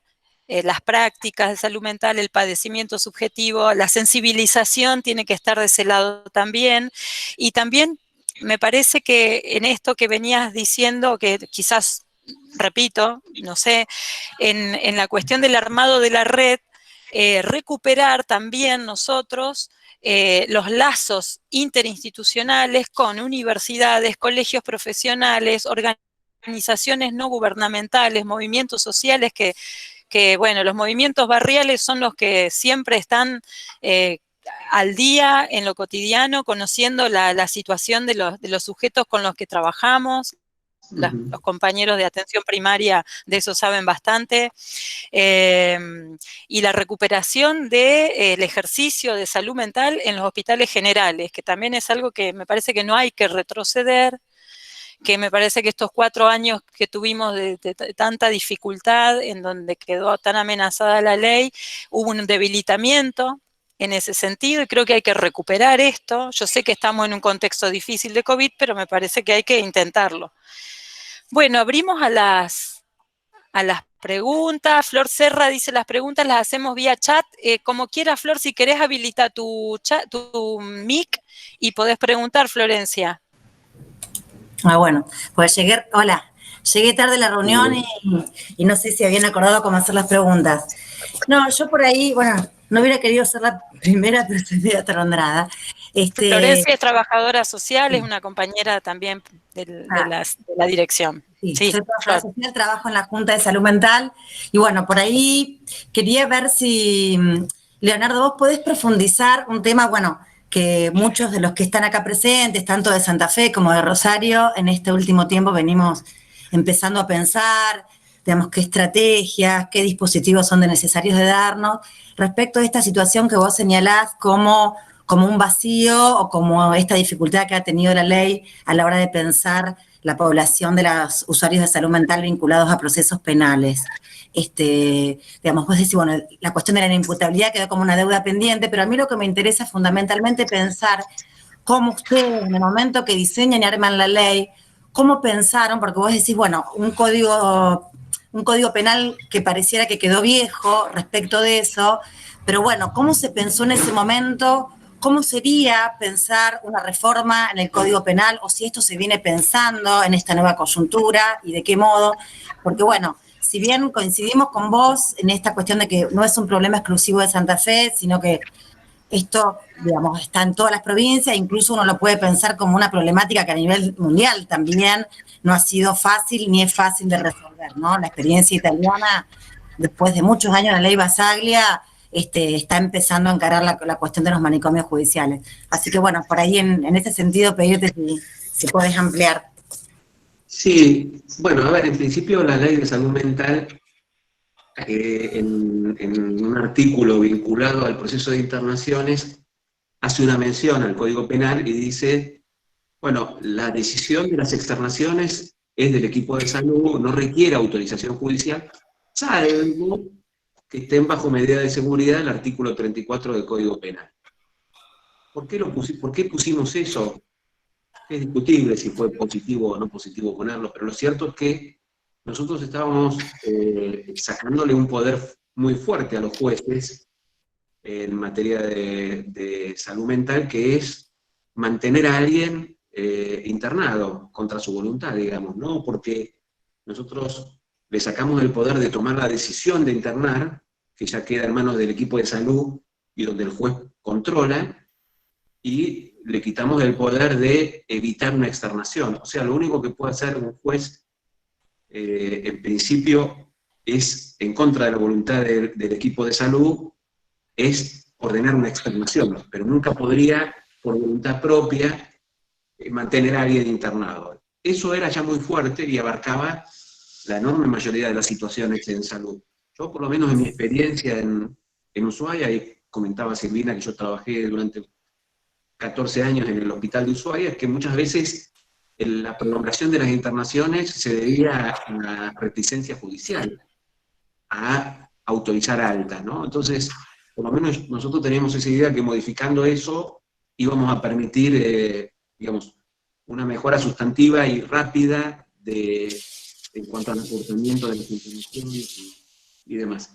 las prácticas de salud mental, el padecimiento subjetivo, la sensibilización tiene que estar de ese lado también, y también me parece que en esto que venías diciendo, que quizás, repito, no sé, en la cuestión del armado de la red, recuperar también nosotros los lazos interinstitucionales con universidades, colegios profesionales, organizaciones no gubernamentales, movimientos sociales que bueno, los movimientos barriales son los que siempre están al día en lo cotidiano, conociendo la situación de los sujetos con los que trabajamos. Los compañeros de atención primaria de eso saben bastante, y la recuperación del ejercicio de salud mental en los hospitales generales, que también es algo que me parece que no hay que retroceder, que me parece que estos 4 años que tuvimos de tanta dificultad, en donde quedó tan amenazada la ley, hubo un debilitamiento en ese sentido, y creo que hay que recuperar esto. Yo sé que estamos en un contexto difícil de COVID, pero me parece que hay que intentarlo. Bueno, abrimos a las preguntas. Flor Serra dice, las preguntas las hacemos vía chat. Como quieras, Flor, si querés habilita tu mic y podés preguntar, Florencia. Bueno, pues llegué tarde a la reunión y no sé si habían acordado cómo hacer las preguntas. No, yo por ahí, bueno, no hubiera querido ser la primera, pero estoy medio atolondrada. Florencia es trabajadora social, es una compañera también de la dirección. Sí, soy trabajadora social, trabajo en la Junta de Salud Mental, y bueno, por ahí quería ver si, Leonardo, vos podés profundizar un tema, bueno, que muchos de los que están acá presentes, tanto de Santa Fe como de Rosario, en este último tiempo venimos empezando a pensar, digamos, qué estrategias, qué dispositivos son necesarios de darnos respecto a esta situación que vos señalás como un vacío o como esta dificultad que ha tenido la ley a la hora de pensar la población de los usuarios de salud mental vinculados a procesos penales. Digamos, vos decís, bueno, la cuestión de la inimputabilidad quedó como una deuda pendiente, pero a mí lo que me interesa es fundamentalmente pensar cómo ustedes, en el momento que diseñan y arman la ley, cómo pensaron, porque vos decís, bueno, un código penal que pareciera que quedó viejo respecto de eso, pero bueno, ¿cómo se pensó en ese momento? ¿Cómo sería pensar una reforma en el Código Penal, o si esto se viene pensando en esta nueva coyuntura y de qué modo? Porque bueno, si bien coincidimos con vos en esta cuestión de que no es un problema exclusivo de Santa Fe, sino que esto, digamos, está en todas las provincias, incluso uno lo puede pensar como una problemática que a nivel mundial también no ha sido fácil ni es fácil de resolver, ¿no? La experiencia italiana, después de muchos años la ley Basaglia, está empezando a encarar la cuestión de los manicomios judiciales. Así que bueno, por ahí en ese sentido pedirte si podés ampliar. Sí, bueno, a ver, en principio la ley de salud mental, en un artículo vinculado al proceso de internaciones, hace una mención al Código Penal y dice, bueno, la decisión de las externaciones es del equipo de salud, no requiere autorización judicial, salvo que estén bajo medida de seguridad el artículo 34 del Código Penal. ¿Por qué pusimos eso? Es discutible si fue positivo o no positivo ponerlo, pero lo cierto es que nosotros estábamos sacándole un poder muy fuerte a los jueces en materia de salud mental, que es mantener a alguien internado contra su voluntad, digamos, ¿no? Porque nosotros le sacamos el poder de tomar la decisión de internar, que ya queda en manos del equipo de salud y donde el juez controla, y le quitamos el poder de evitar una externación. O sea, lo único que puede hacer un juez, en principio, es, en contra de la voluntad del equipo de salud, es ordenar una externación, pero nunca podría, por voluntad propia, mantener a alguien internado. Eso era ya muy fuerte y abarcaba la enorme mayoría de las situaciones en salud. Yo, por lo menos en mi experiencia en Ushuaia, y comentaba Silvina que yo trabajé durante 14 años en el hospital de Ushuaia, es que muchas veces la prolongación de las internaciones se debía a la reticencia judicial, a autorizar alta, ¿no? Entonces, por lo menos nosotros teníamos esa idea que modificando eso íbamos a permitir, digamos, una mejora sustantiva y rápida en cuanto al comportamiento de las internaciones y demás.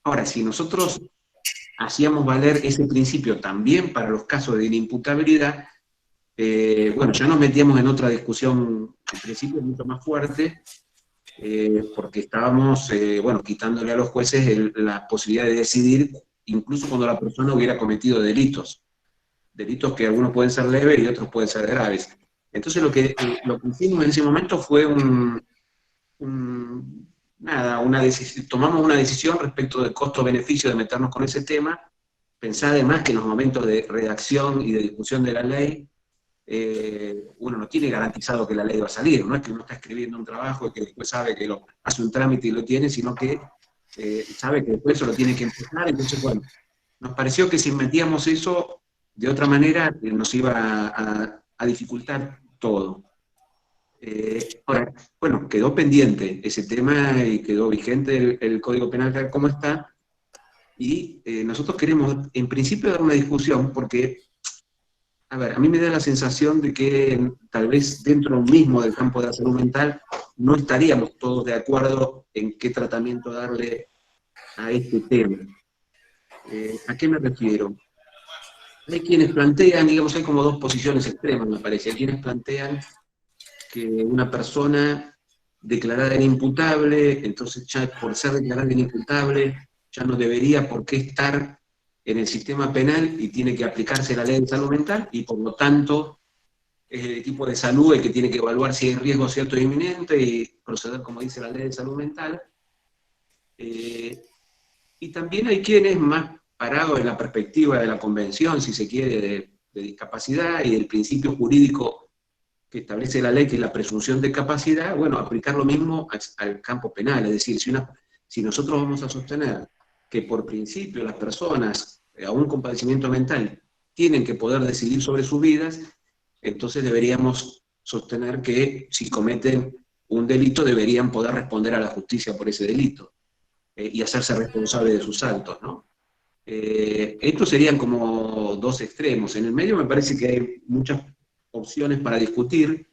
Ahora, si nosotros hacíamos valer ese principio también para los casos de inimputabilidad, bueno, ya nos metíamos en otra discusión, en principio mucho más fuerte, porque estábamos, bueno, quitándole a los jueces la posibilidad de decidir, incluso cuando la persona hubiera cometido delitos que algunos pueden ser leves y otros pueden ser graves. Entonces lo que hicimos en ese momento fue tomamos una decisión respecto del costo-beneficio de meternos con ese tema, pensar además que en los momentos de redacción y de discusión de la ley, uno no tiene garantizado que la ley va a salir, no es que uno está escribiendo un trabajo y que después sabe que hace un trámite y lo tiene, sino que sabe que después eso lo tiene que empezar. Entonces, bueno, nos pareció que si metíamos eso de otra manera nos iba a dificultar todo. Ahora, bueno, quedó pendiente ese tema y quedó vigente el Código Penal tal como está, y nosotros queremos, en principio, dar una discusión, porque, a ver, a mí me da la sensación de que tal vez dentro mismo del campo de la salud mental no estaríamos todos de acuerdo en qué tratamiento darle a este tema. ¿A qué me refiero? Hay quienes plantean, digamos, hay como dos posiciones extremas, me parece. Hay quienes plantean que una persona declarada inimputable, entonces ya por ser declarada inimputable, ya no debería por qué estar en el sistema penal y tiene que aplicarse la ley de salud mental, y por lo tanto es el equipo de salud el que tiene que evaluar si hay riesgo cierto e inminente y proceder como dice la ley de salud mental. Y también hay quienes más parados en la perspectiva de la convención, si se quiere, de discapacidad y del principio jurídico que establece la ley, que es la presunción de capacidad, bueno, aplicar lo mismo al campo penal. Es decir, si nosotros vamos a sostener que por principio las personas, aún con padecimiento mental, tienen que poder decidir sobre sus vidas, entonces deberíamos sostener que si cometen un delito deberían poder responder a la justicia por ese delito y hacerse responsables de sus actos, ¿no? Estos serían como dos extremos. En el medio me parece que hay muchas opciones para discutir,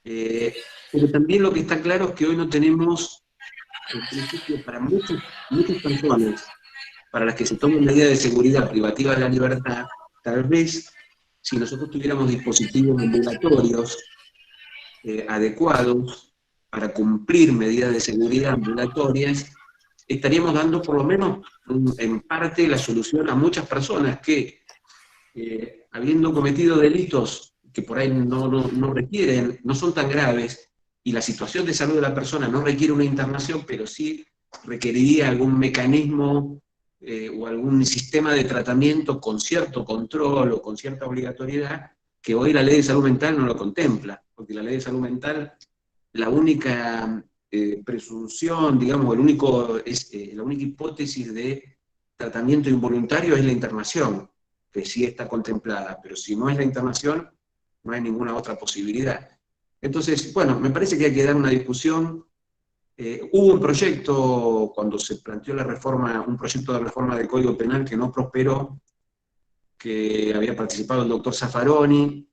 pero también lo que está claro es que hoy no tenemos, en principio, para muchas personas, para las que se toman medidas de seguridad privativa de la libertad, tal vez si nosotros tuviéramos dispositivos ambulatorios adecuados, para cumplir medidas de seguridad ambulatorias, estaríamos dando por lo menos en parte la solución a muchas personas que, habiendo cometido delitos que por ahí no requieren, no son tan graves, y la situación de salud de la persona no requiere una internación, pero sí requeriría algún mecanismo o algún sistema de tratamiento con cierto control o con cierta obligatoriedad, que hoy la ley de salud mental no lo contempla, porque la ley de salud mental, la única presunción, digamos, la única hipótesis de tratamiento involuntario es la internación, que sí está contemplada, pero si no es la internación, no hay ninguna otra posibilidad. Entonces, bueno, me parece que hay que dar una discusión. Hubo un proyecto, cuando se planteó la reforma, un proyecto de reforma del Código Penal que no prosperó, que había participado el doctor Zaffaroni.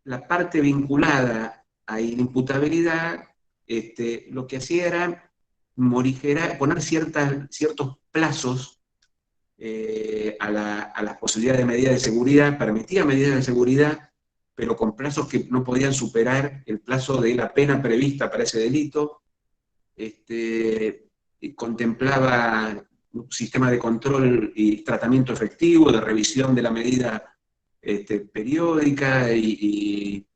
La parte vinculada a inimputabilidad, lo que hacía era poner ciertos plazos a las posibilidades de medidas de seguridad, permitía medidas de seguridad, pero con plazos que no podían superar el plazo de la pena prevista para ese delito. Contemplaba un sistema de control y tratamiento efectivo, de revisión de la medida periódica y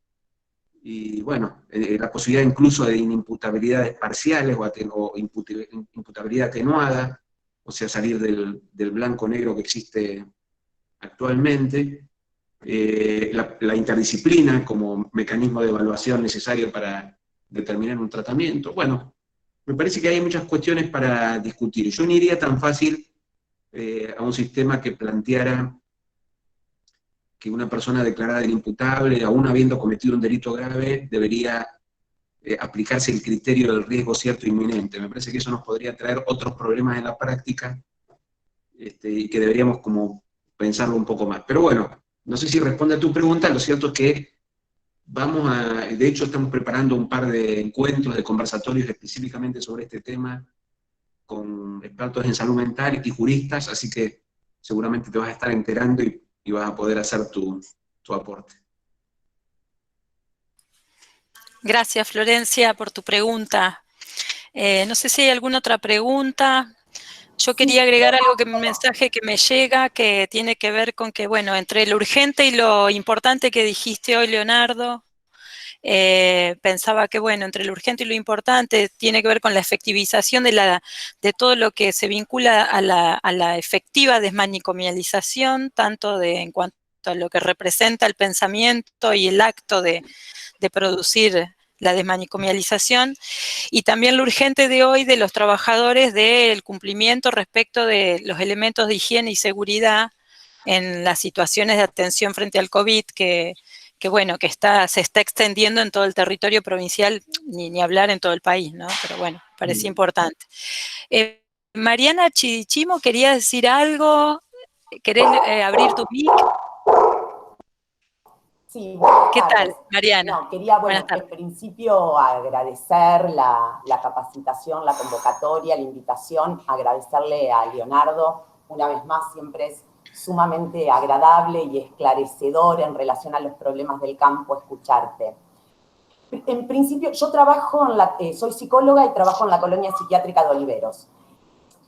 bueno, la posibilidad incluso de inimputabilidades parciales o imputabilidad atenuada, o sea, salir del blanco-negro que existe actualmente. La interdisciplina como mecanismo de evaluación necesario para determinar un tratamiento. Bueno, me parece que hay muchas cuestiones para discutir. Yo no iría tan fácil a un sistema que planteara que una persona declarada inimputable, aún habiendo cometido un delito grave, debería aplicarse el criterio del riesgo cierto e inminente. Me parece que eso nos podría traer otros problemas en la práctica y que deberíamos como pensarlo un poco más. Pero bueno, no sé si responde a tu pregunta. Lo cierto es que de hecho estamos preparando un par de encuentros, de conversatorios específicamente sobre este tema, con expertos en salud mental y juristas, así que seguramente te vas a estar enterando y vas a poder hacer tu aporte. Gracias, Florencia, por tu pregunta. No sé si hay alguna otra pregunta. Yo quería agregar algo un mensaje que me llega, que tiene que ver con que, bueno, entre lo urgente y lo importante que dijiste hoy, Leonardo, pensaba que, bueno, entre lo urgente y lo importante tiene que ver con la efectivización de todo lo que se vincula a la efectiva desmanicomialización, tanto en cuanto a lo que representa el pensamiento y el acto de producir la desmanicomialización, y también lo urgente de hoy de los trabajadores del cumplimiento respecto de los elementos de higiene y seguridad en las situaciones de atención frente al COVID, que bueno, que se está extendiendo en todo el territorio provincial, ni hablar en todo el país, ¿no? Pero bueno, parece importante. Mariana Chidichimo, ¿quería decir algo? ¿Querés abrir tu mic? Sí, buenas ¿Qué tardes. tal, Mariana? No, quería, bueno, en principio agradecer la capacitación, la convocatoria, la invitación, agradecerle a Leonardo, una vez más, siempre es sumamente agradable y esclarecedor en relación a los problemas del campo escucharte. En principio, yo trabajo soy psicóloga y trabajo en la colonia psiquiátrica de Oliveros.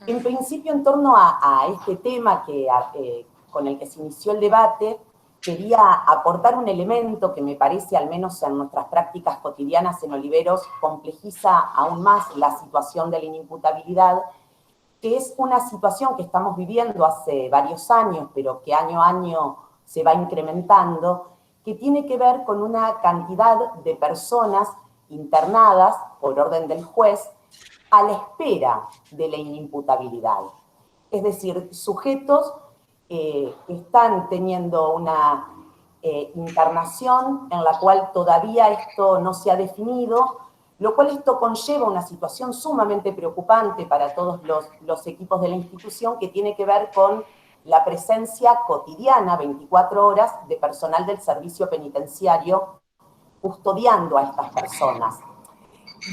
En principio, en torno a este tema con el que se inició el debate, quería aportar un elemento que me parece, al menos en nuestras prácticas cotidianas en Oliveros, complejiza aún más la situación de la inimputabilidad, que es una situación que estamos viviendo hace varios años, pero que año a año se va incrementando, que tiene que ver con una cantidad de personas internadas por orden del juez a la espera de la inimputabilidad. Es decir, sujetos están teniendo una internación en la cual todavía esto no se ha definido, lo cual esto conlleva una situación sumamente preocupante para todos los equipos de la institución, que tiene que ver con la presencia cotidiana, 24 horas, de personal del servicio penitenciario custodiando a estas personas.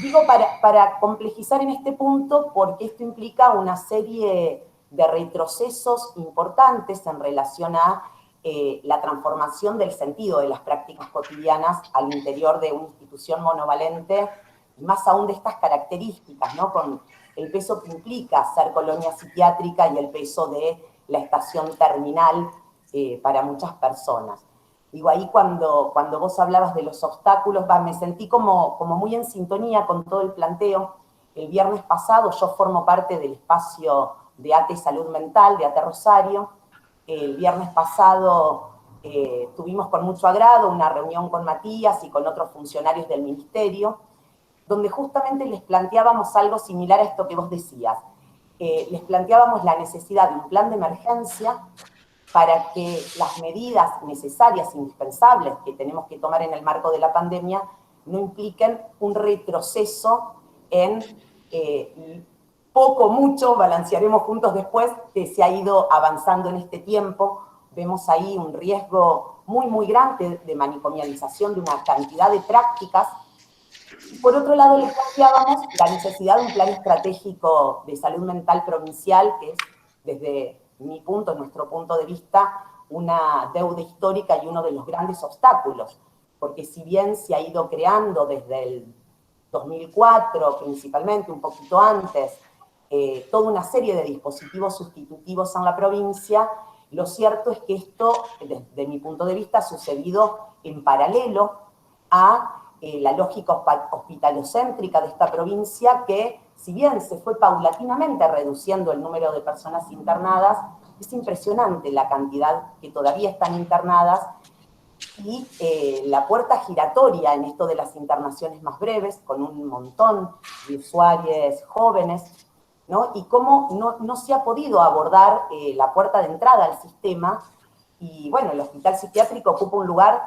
Digo para complejizar en este punto, porque esto implica una serie de retrocesos importantes en relación a la transformación del sentido de las prácticas cotidianas al interior de una institución monovalente más aún de estas características, ¿no? Con el peso que implica ser colonia psiquiátrica y el peso de la estación terminal para muchas personas. Digo, ahí cuando vos hablabas de los obstáculos, me sentí como muy en sintonía con todo el planteo. El viernes pasado yo formo parte del espacio de ATE Salud Mental, de ATE Rosario. El viernes pasado tuvimos con mucho agrado una reunión con Matías y con otros funcionarios del ministerio, donde justamente les planteábamos algo similar a esto que vos decías. Les planteábamos la necesidad de un plan de emergencia para que las medidas necesarias, indispensables, que tenemos que tomar en el marco de la pandemia, no impliquen un retroceso en poco, mucho, balancearemos juntos después, que se ha ido avanzando en este tiempo. Vemos ahí un riesgo muy grande de manicomialización de una cantidad de prácticas. Por otro lado, les planteábamos la necesidad de un plan estratégico de salud mental provincial, que es, desde mi punto, nuestro punto de vista, una deuda histórica y uno de los grandes obstáculos, porque si bien se ha ido creando desde el 2004, principalmente, un poquito antes, toda una serie de dispositivos sustitutivos en la provincia, lo cierto es que esto, desde mi punto de vista, ha sucedido en paralelo a la lógica hospitalocéntrica de esta provincia, que si bien se fue paulatinamente reduciendo el número de personas internadas, es impresionante la cantidad que todavía están internadas, y la puerta giratoria en esto de las internaciones más breves, con un montón de usuarios jóvenes, ¿no? Y cómo no se ha podido abordar la puerta de entrada al sistema, y bueno, el hospital psiquiátrico ocupa un lugar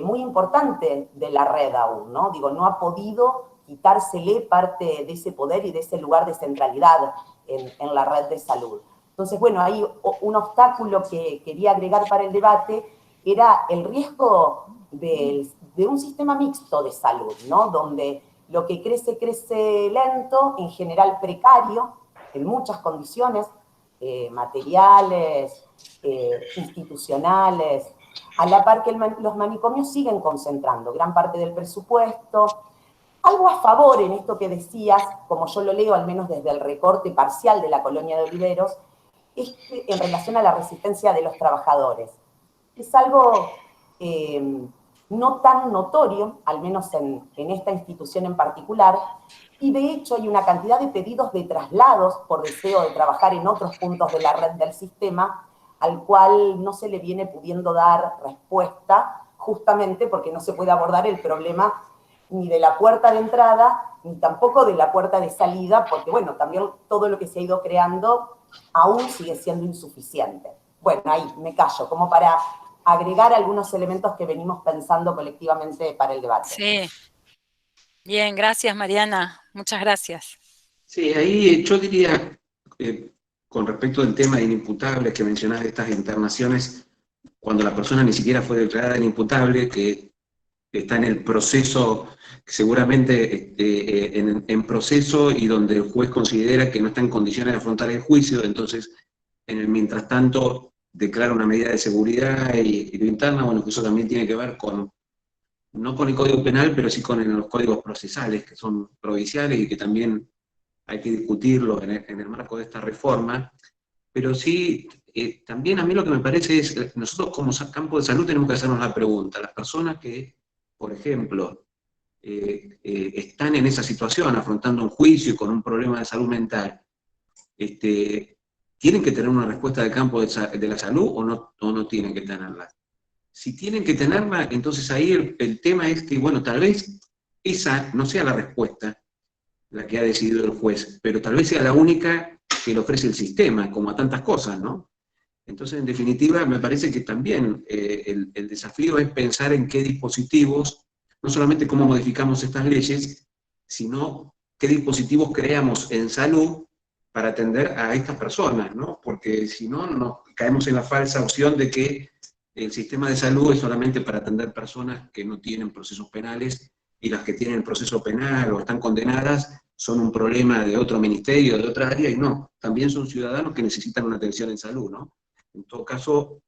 muy importante de la red aún, ¿no? Digo, no ha podido quitársele parte de ese poder y de ese lugar de centralidad en la red de salud. Entonces, bueno, hay un obstáculo que quería agregar para el debate, era el riesgo de un sistema mixto de salud, ¿no? Donde lo que crece lento, en general precario, en muchas condiciones materiales, institucionales, a la par que los manicomios siguen concentrando gran parte del presupuesto. Algo a favor en esto que decías, como yo lo leo, al menos desde el recorte parcial de la colonia de Oliveros, es que en relación a la resistencia de los trabajadores. Es algo no tan notorio, al menos en esta institución en particular, y de hecho hay una cantidad de pedidos de traslados por deseo de trabajar en otros puntos de la red del sistema, al cual no se le viene pudiendo dar respuesta, justamente porque no se puede abordar el problema ni de la puerta de entrada, ni tampoco de la puerta de salida, porque bueno, también todo lo que se ha ido creando aún sigue siendo insuficiente. Bueno, ahí me callo, como para agregar algunos elementos que venimos pensando colectivamente para el debate. Sí. Bien, gracias Mariana, muchas gracias. Sí, ahí yo diría, con respecto al tema de inimputables que mencionás de estas internaciones, cuando la persona ni siquiera fue declarada inimputable, que está en el proceso, seguramente en proceso, y donde el juez considera que no está en condiciones de afrontar el juicio, entonces en el mientras tanto declara una medida de seguridad y lo interna. Bueno, que eso también tiene que ver con, no con el Código Penal, pero sí con los códigos procesales, que son provinciales y que también hay que discutirlo en el marco de esta reforma. Pero sí, también a mí lo que me parece es, nosotros como campo de salud tenemos que hacernos la pregunta, las personas que, por ejemplo, están en esa situación, afrontando un juicio con un problema de salud mental, ¿tienen que tener una respuesta del campo de la salud o no tienen que tenerla? Si tienen que tenerla, entonces ahí el tema es que, bueno, tal vez esa no sea la respuesta, la que ha decidido el juez, pero tal vez sea la única que le ofrece el sistema, como a tantas cosas, ¿no? Entonces, en definitiva, me parece que también el desafío es pensar en qué dispositivos, no solamente cómo modificamos estas leyes, sino qué dispositivos creamos en salud para atender a estas personas, ¿no? Porque si no, caemos en la falsa opción de que el sistema de salud es solamente para atender personas que no tienen procesos penales, y las que tienen proceso penal o están condenadas son un problema de otro ministerio, de otra área, y no, también son ciudadanos que necesitan una atención en salud, ¿no? En todo caso,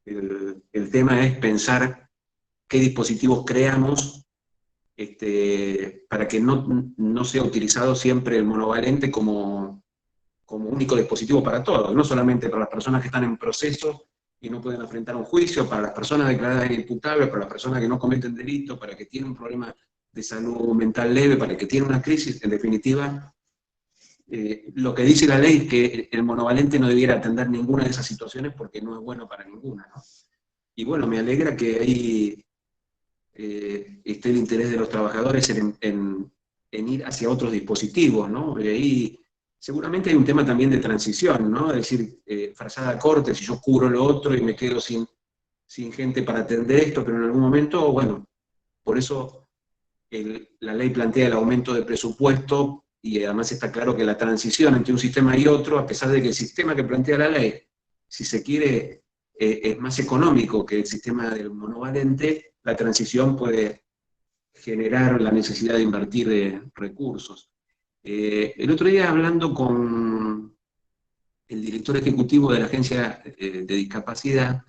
el tema es pensar qué dispositivos creamos para que no sea utilizado siempre el monovalente como único dispositivo para todos, no solamente para las personas que están en proceso y no pueden enfrentar un juicio, para las personas declaradas inimputables, para las personas que no cometen delitos, para que tienen un problema de salud mental leve, para que tienen una crisis. En definitiva, lo que dice la ley es que el monovalente no debiera atender ninguna de esas situaciones porque no es bueno para ninguna, ¿no? Y bueno, me alegra que ahí esté el interés de los trabajadores en ir hacia otros dispositivos, ¿no? Y ahí seguramente hay un tema también de transición, ¿no? Es decir, frazada corte, si yo cubro lo otro y me quedo sin gente para atender esto, pero en algún momento, bueno, por eso la ley plantea el aumento de presupuesto, y además está claro que la transición entre un sistema y otro, a pesar de que el sistema que plantea la ley, si se quiere, es más económico que el sistema del monovalente, la transición puede generar la necesidad de invertir recursos. El otro día, hablando con el director ejecutivo de la Agencia de Discapacidad,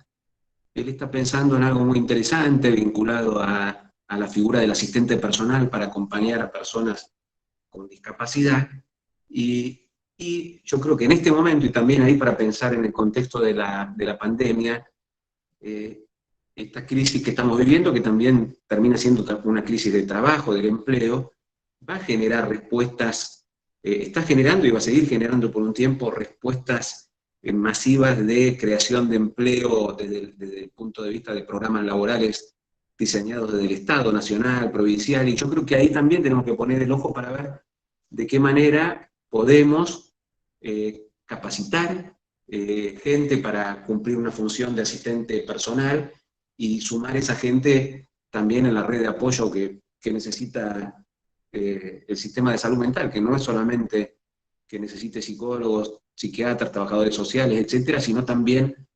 él está pensando en algo muy interesante vinculado a la figura del asistente personal para acompañar a personas con discapacidad, y yo creo que en este momento, y también ahí para pensar en el contexto de la pandemia, esta crisis que estamos viviendo, que también termina siendo una crisis de trabajo, del empleo, va a generar respuestas, está generando y va a seguir generando por un tiempo respuestas masivas de creación de empleo desde el punto de vista de programas laborales diseñados desde el Estado, nacional, provincial, y yo creo que ahí también tenemos que poner el ojo para ver de qué manera podemos capacitar gente para cumplir una función de asistente personal y sumar esa gente también en la red de apoyo que necesita el sistema de salud mental, que no es solamente que necesite psicólogos, psiquiatras, trabajadores sociales, etcétera, sino también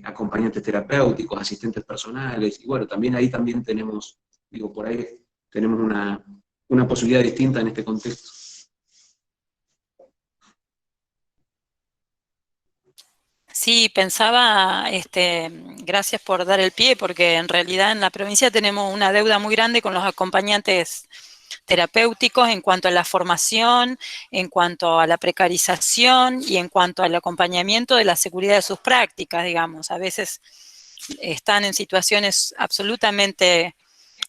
acompañantes terapéuticos, asistentes personales, y bueno, también ahí también tenemos, digo, por ahí tenemos una posibilidad distinta en este contexto. Sí, pensaba, gracias por dar el pie, porque en realidad en la provincia tenemos una deuda muy grande con los acompañantes terapéuticos en cuanto a la formación, en cuanto a la precarización y en cuanto al acompañamiento de la seguridad de sus prácticas, digamos. A veces están en situaciones absolutamente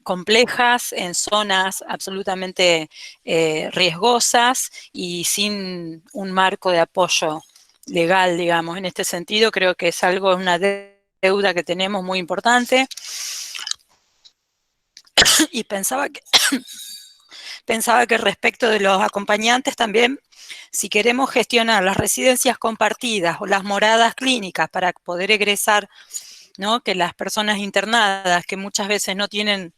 complejas, en zonas absolutamente riesgosas y sin un marco de apoyo legal, digamos. En este sentido, creo que es algo, una deuda que tenemos muy importante. Y pensaba que respecto de los acompañantes también, si queremos gestionar las residencias compartidas o las moradas clínicas para poder egresar, ¿no?, que las personas internadas, que muchas veces no tienen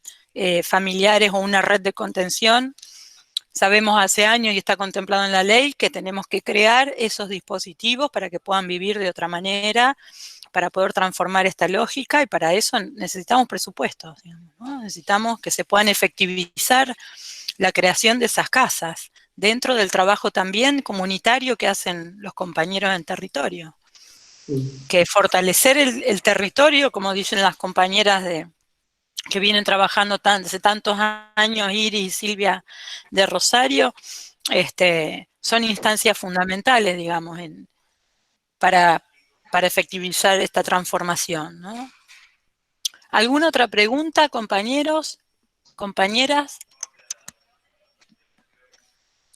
familiares o una red de contención, sabemos hace años y está contemplado en la ley que tenemos que crear esos dispositivos para que puedan vivir de otra manera, para poder transformar esta lógica, y para eso necesitamos presupuestos, digamos, ¿no? Necesitamos que se puedan efectivizar la creación de esas casas, dentro del trabajo también comunitario que hacen los compañeros en territorio. Que fortalecer el territorio, como dicen las compañeras que vienen trabajando hace tantos años, Iris y Silvia de Rosario, son instancias fundamentales, digamos, para efectivizar esta transformación, ¿no? ¿Alguna otra pregunta, compañeros, compañeras?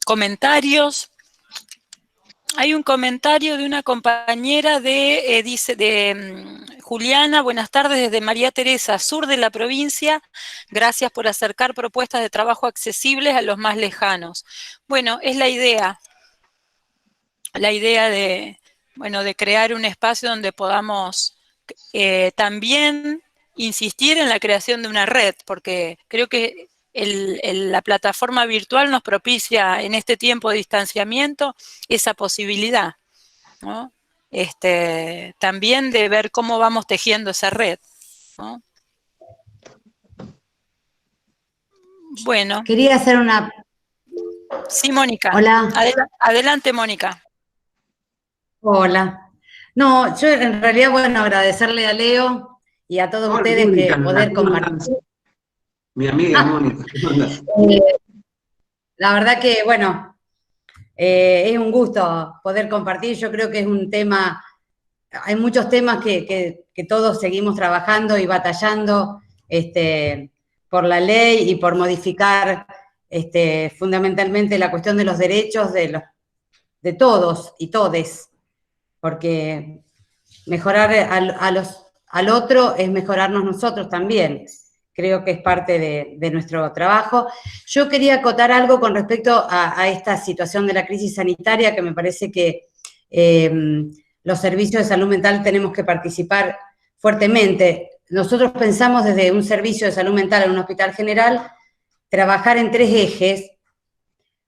¿Comentarios? Hay un comentario de una compañera dice Juliana, buenas tardes desde María Teresa, sur de la provincia, gracias por acercar propuestas de trabajo accesibles a los más lejanos. Bueno, es la idea de crear un espacio donde podamos también insistir en la creación de una red, porque creo que la plataforma virtual nos propicia en este tiempo de distanciamiento esa posibilidad, ¿no? También de ver cómo vamos tejiendo esa red, ¿no? Bueno. Quería hacer una... Sí, Mónica. Hola. Adelante, Mónica. Hola. No, yo en realidad, bueno, agradecerle a Leo y a todos ustedes Mónica, que poder compartir. Mi amiga Mónica. La verdad que, bueno, es un gusto poder compartir. Yo creo que es un tema, hay muchos temas que todos seguimos trabajando y batallando por la ley y por modificar fundamentalmente la cuestión de los derechos de todos y todes, porque mejorar al otro es mejorarnos nosotros también. Creo que es parte de nuestro trabajo. Yo quería acotar algo con respecto a esta situación de la crisis sanitaria, que me parece que los servicios de salud mental tenemos que participar fuertemente. Nosotros pensamos desde un servicio de salud mental en un hospital general, trabajar en 3 ejes.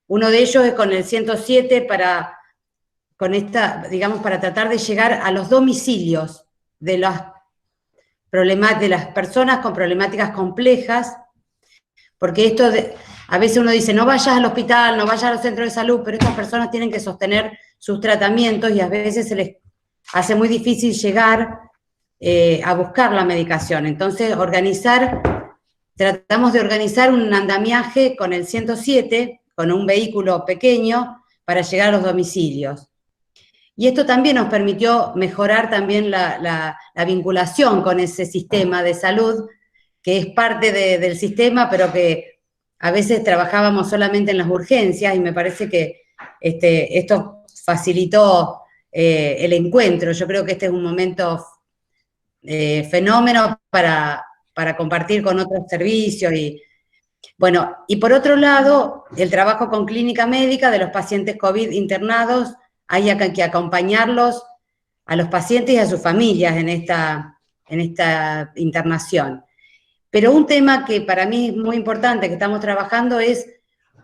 Uno de ellos es con el 107 para tratar de llegar a los domicilios de las personas con problemáticas complejas, porque a veces uno dice, no vayas al hospital, no vayas a los centros de salud, pero estas personas tienen que sostener sus tratamientos y a veces se les hace muy difícil llegar a buscar la medicación. Entonces, tratamos de organizar un andamiaje con el 107, con un vehículo pequeño, para llegar a los domicilios. Y esto también nos permitió mejorar también la vinculación con ese sistema de salud, que es parte del sistema, pero que a veces trabajábamos solamente en las urgencias, y me parece que esto facilitó el encuentro. Yo creo que este es un momento fenómeno para compartir con otros servicios. Y por otro lado, el trabajo con clínica médica de los pacientes COVID internados. Hay que acompañarlos a los pacientes y a sus familias en esta internación. Pero un tema que para mí es muy importante que estamos trabajando es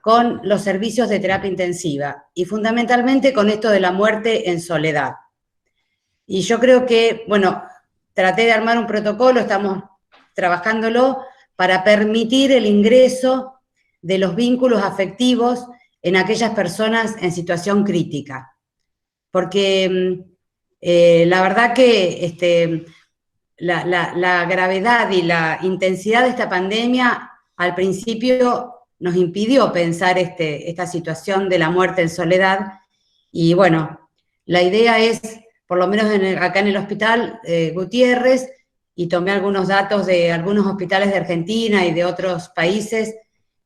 con los servicios de terapia intensiva y fundamentalmente con esto de la muerte en soledad. Y yo creo que, bueno, traté de armar un protocolo, estamos trabajándolo para permitir el ingreso de los vínculos afectivos en aquellas personas en situación crítica. Porque la verdad que la gravedad y la intensidad de esta pandemia al principio nos impidió pensar esta situación de la muerte en soledad. Y bueno, la idea es, por lo menos acá en el hospital Gutiérrez, y tomé algunos datos de algunos hospitales de Argentina y de otros países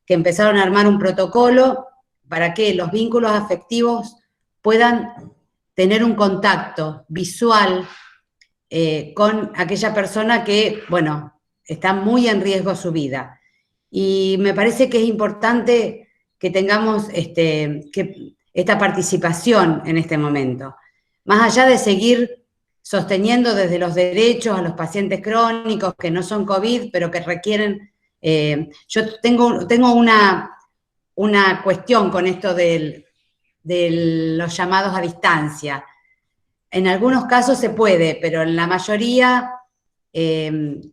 que empezaron a armar un protocolo para que los vínculos afectivos puedan tener un contacto visual con aquella persona que, bueno, está muy en riesgo su vida. Y me parece que es importante que tengamos esta participación en este momento. Más allá de seguir sosteniendo desde los derechos a los pacientes crónicos que no son COVID, pero que requieren... yo tengo una cuestión con esto de los llamados a distancia. En algunos casos se puede, pero en la mayoría el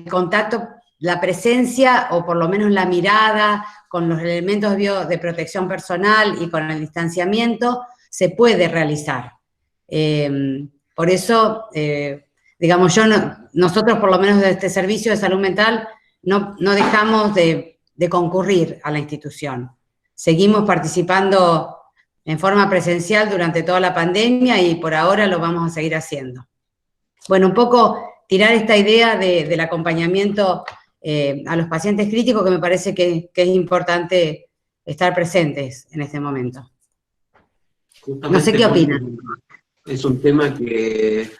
contacto, la presencia, o por lo menos la mirada, con los elementos de protección personal y con el distanciamiento, se puede realizar. Por eso, digamos, nosotros por lo menos de este servicio de salud mental no dejamos de concurrir a la institución. Seguimos participando en forma presencial durante toda la pandemia y por ahora lo vamos a seguir haciendo. Bueno, un poco tirar esta idea del acompañamiento a los pacientes críticos, que me parece que es importante estar presentes en este momento. Justamente no sé qué opinan. Es un tema que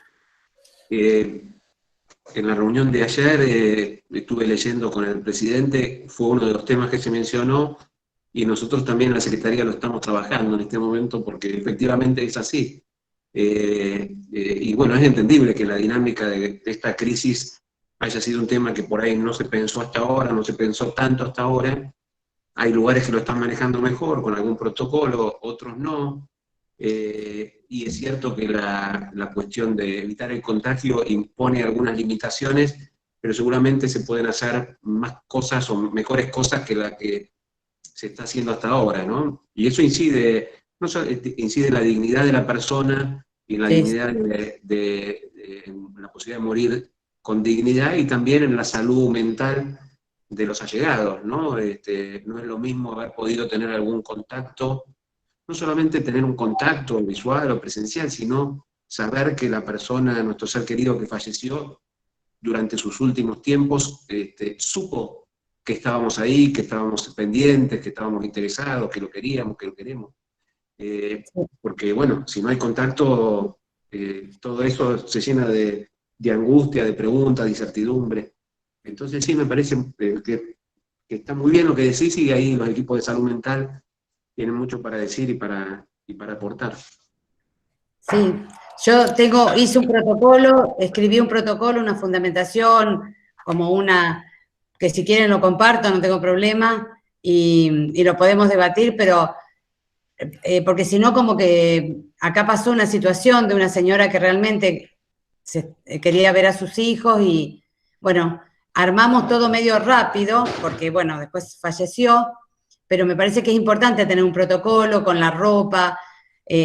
en la reunión de ayer estuve leyendo con el presidente, fue uno de los temas que se mencionó, y nosotros también en la Secretaría lo estamos trabajando en este momento porque efectivamente es así. Y bueno, es entendible que la dinámica de esta crisis haya sido un tema que por ahí no se pensó hasta ahora, no se pensó tanto hasta ahora. Hay lugares que lo están manejando mejor, con algún protocolo, otros no. Y es cierto que la cuestión de evitar el contagio impone algunas limitaciones, pero seguramente se pueden hacer más cosas o mejores cosas que la que se está haciendo hasta ahora, ¿no? Y eso incide, no solo incide en la dignidad de la persona y en la dignidad en la posibilidad de morir con dignidad, y también en la salud mental de los allegados, ¿no? No es lo mismo haber podido tener algún contacto, no solamente tener un contacto visual o presencial, sino saber que la persona, nuestro ser querido que falleció durante sus últimos tiempos, supo que estábamos ahí, que estábamos pendientes, que estábamos interesados, que lo queríamos, que lo queremos. Porque, bueno, si no hay contacto, todo eso se llena de angustia, de preguntas, de incertidumbre. Entonces sí, me parece que está muy bien lo que decís, y ahí los equipos de salud mental tienen mucho para decir y para aportar. Sí, yo hice un protocolo, escribí un protocolo, una fundamentación, como que si quieren lo comparto, no tengo problema, y lo podemos debatir, pero porque si no, como que acá pasó una situación de una señora que realmente quería ver a sus hijos, y bueno, armamos todo medio rápido, porque bueno, después falleció, pero me parece que es importante tener un protocolo con la ropa,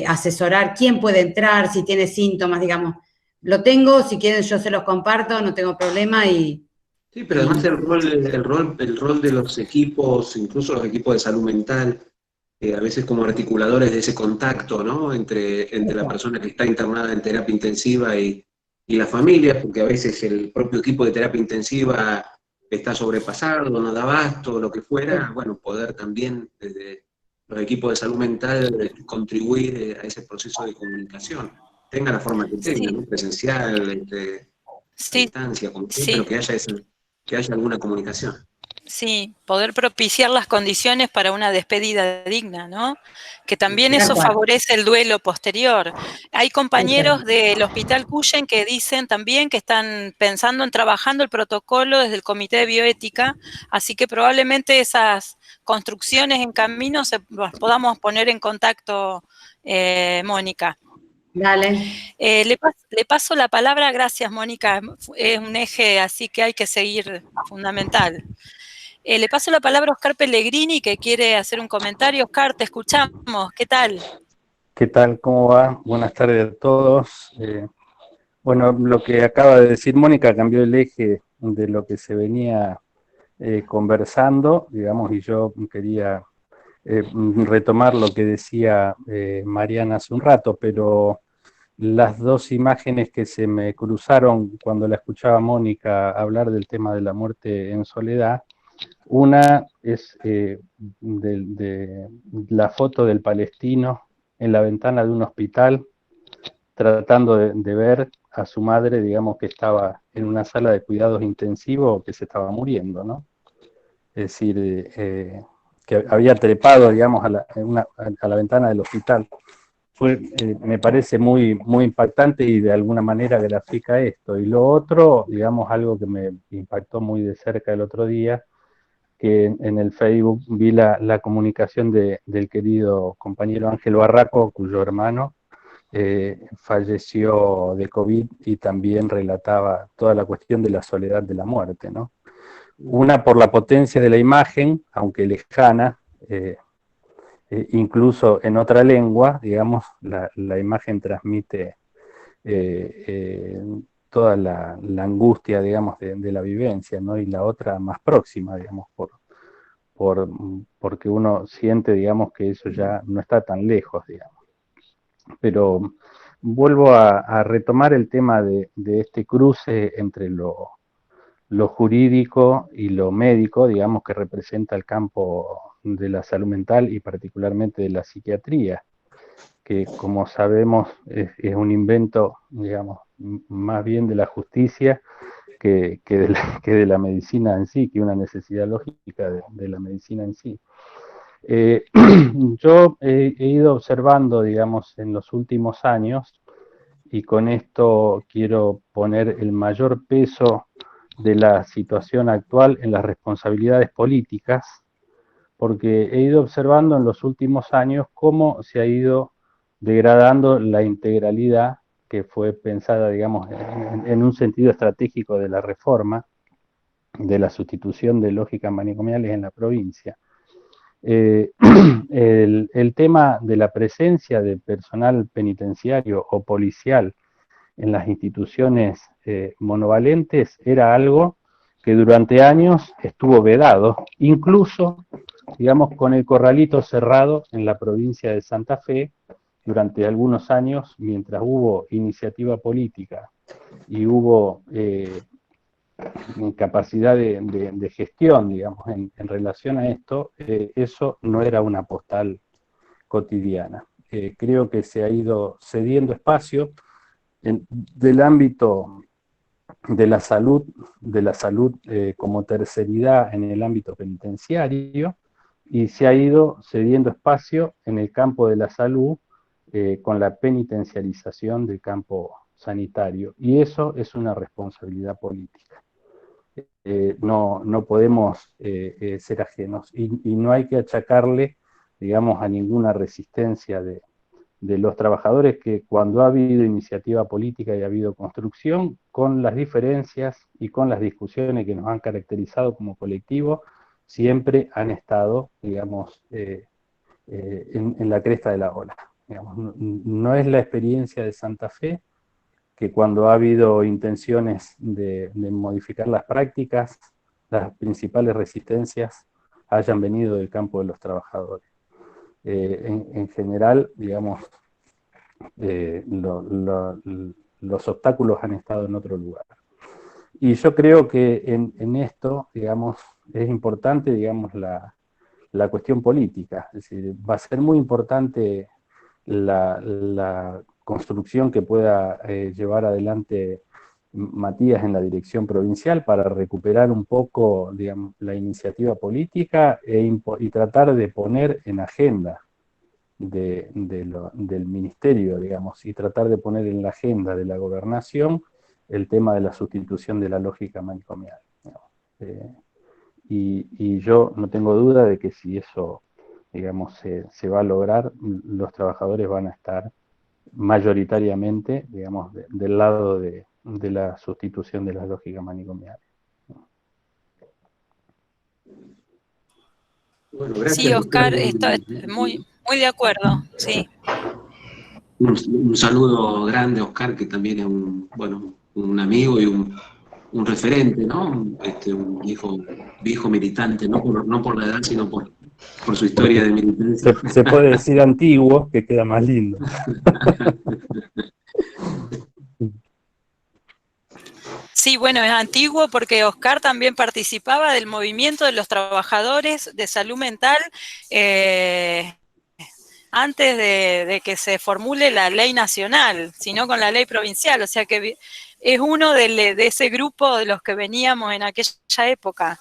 asesorar quién puede entrar, si tiene síntomas, digamos. Lo tengo, si quieren yo se los comparto, no tengo problema. Sí, pero además el rol de los equipos, incluso los equipos de salud mental, a veces como articuladores de ese contacto, ¿no? Entre la persona que está internada en terapia intensiva y la familia, porque a veces el propio equipo de terapia intensiva está sobrepasado, no da abasto, lo que fuera, bueno, poder también desde los equipos de salud mental contribuir a ese proceso de comunicación, tenga la forma que tenga, ¿no? Presencial, a distancia, como pero que haya alguna comunicación. Sí, poder propiciar las condiciones para una despedida digna, ¿no? Que también eso favorece el duelo posterior. Hay compañeros del Hospital Cuyen que dicen también que están pensando en trabajando el protocolo desde el Comité de Bioética, así que probablemente esas construcciones en camino podamos poner en contacto, Mónica. Dale. Le paso la palabra, gracias Mónica, es un eje así que hay que seguir fundamental. Le paso la palabra a Oscar Pellegrini, que quiere hacer un comentario. Oscar, te escuchamos. ¿Qué tal? ¿Qué tal? ¿Cómo va? Buenas tardes a todos. Bueno, lo que acaba de decir Mónica cambió el eje de lo que se venía conversando, digamos, y yo quería retomar lo que decía Mariana hace un rato, pero las dos imágenes que se me cruzaron cuando la escuchaba Mónica hablar del tema de la muerte en soledad, una es de la foto del palestino en la ventana de un hospital, tratando de ver a su madre, digamos, que estaba en una sala de cuidados intensivos, que se estaba muriendo, ¿no? Es decir, que había trepado, digamos, a la ventana del hospital. Me parece muy, muy impactante y de alguna manera grafica esto. Y lo otro, digamos, algo que me impactó muy de cerca el otro día, que en el Facebook vi la comunicación del querido compañero Ángel Barraco, cuyo hermano falleció de COVID, y también relataba toda la cuestión de la soledad de la muerte, ¿no? Una por la potencia de la imagen, aunque lejana, incluso en otra lengua, digamos, la imagen transmite toda la angustia, digamos, de la vivencia, ¿no? Y la otra más próxima, digamos, porque uno siente, digamos, que eso ya no está tan lejos, digamos. Pero vuelvo a retomar el tema de este cruce entre lo jurídico y lo médico, digamos, que representa el campo de la salud mental y particularmente de la psiquiatría, que como sabemos es un invento, digamos, más bien de la justicia que de la medicina en sí, que una necesidad lógica de la medicina en sí. Yo he ido observando, digamos, en los últimos años, y con esto quiero poner el mayor peso de la situación actual en las responsabilidades políticas, porque he ido observando en los últimos años cómo se ha ido degradando la integralidad que fue pensada, digamos, en un sentido estratégico de la reforma, de la sustitución de lógicas manicomiales en la provincia. El tema de la presencia de personal penitenciario o policial en las instituciones monovalentes era algo que durante años estuvo vedado, incluso, digamos, con el corralito cerrado en la provincia de Santa Fe durante algunos años, mientras hubo iniciativa política y hubo capacidad de gestión, digamos, en relación a esto, eso no era una postal cotidiana. Creo que se ha ido cediendo espacio del ámbito de la salud como terceridad en el ámbito penitenciario, y se ha ido cediendo espacio en el campo de la salud con la penitenciarización del campo sanitario, y eso es una responsabilidad política. No podemos ser ajenos, y no hay que achacarle, digamos, a ninguna resistencia de los trabajadores, que cuando ha habido iniciativa política y ha habido construcción, con las diferencias y con las discusiones que nos han caracterizado como colectivo, siempre han estado, digamos, en la cresta de la ola. Digamos, no es la experiencia de Santa Fe, que cuando ha habido intenciones de modificar las prácticas, las principales resistencias hayan venido del campo de los trabajadores. En general, digamos, los obstáculos han estado en otro lugar. Y yo creo que en esto, digamos, es importante, digamos, la cuestión política. Es decir, va a ser muy importante la construcción que pueda llevar adelante Matías en la dirección provincial para recuperar un poco, digamos, la iniciativa política y tratar de poner en agenda del ministerio, digamos, y tratar de poner en la agenda de la gobernación el tema de la sustitución de la lógica manicomial. Y yo no tengo duda de que si eso, digamos, se va a lograr, los trabajadores van a estar mayoritariamente, digamos, del lado de la sustitución de la lógica manicomial. Bueno, gracias. Sí, Oscar, estoy muy de acuerdo, sí. Un saludo grande a Oscar, que también es un amigo y un referente, ¿no? Un viejo militante, no por la edad, sino por su historia de militancia. Se puede decir antiguo, que queda más lindo. Sí, bueno, es antiguo porque Oscar también participaba del movimiento de los trabajadores de salud mental antes de que se formule la ley nacional, sino con la ley provincial, o sea que es uno de ese grupo de los que veníamos en aquella época.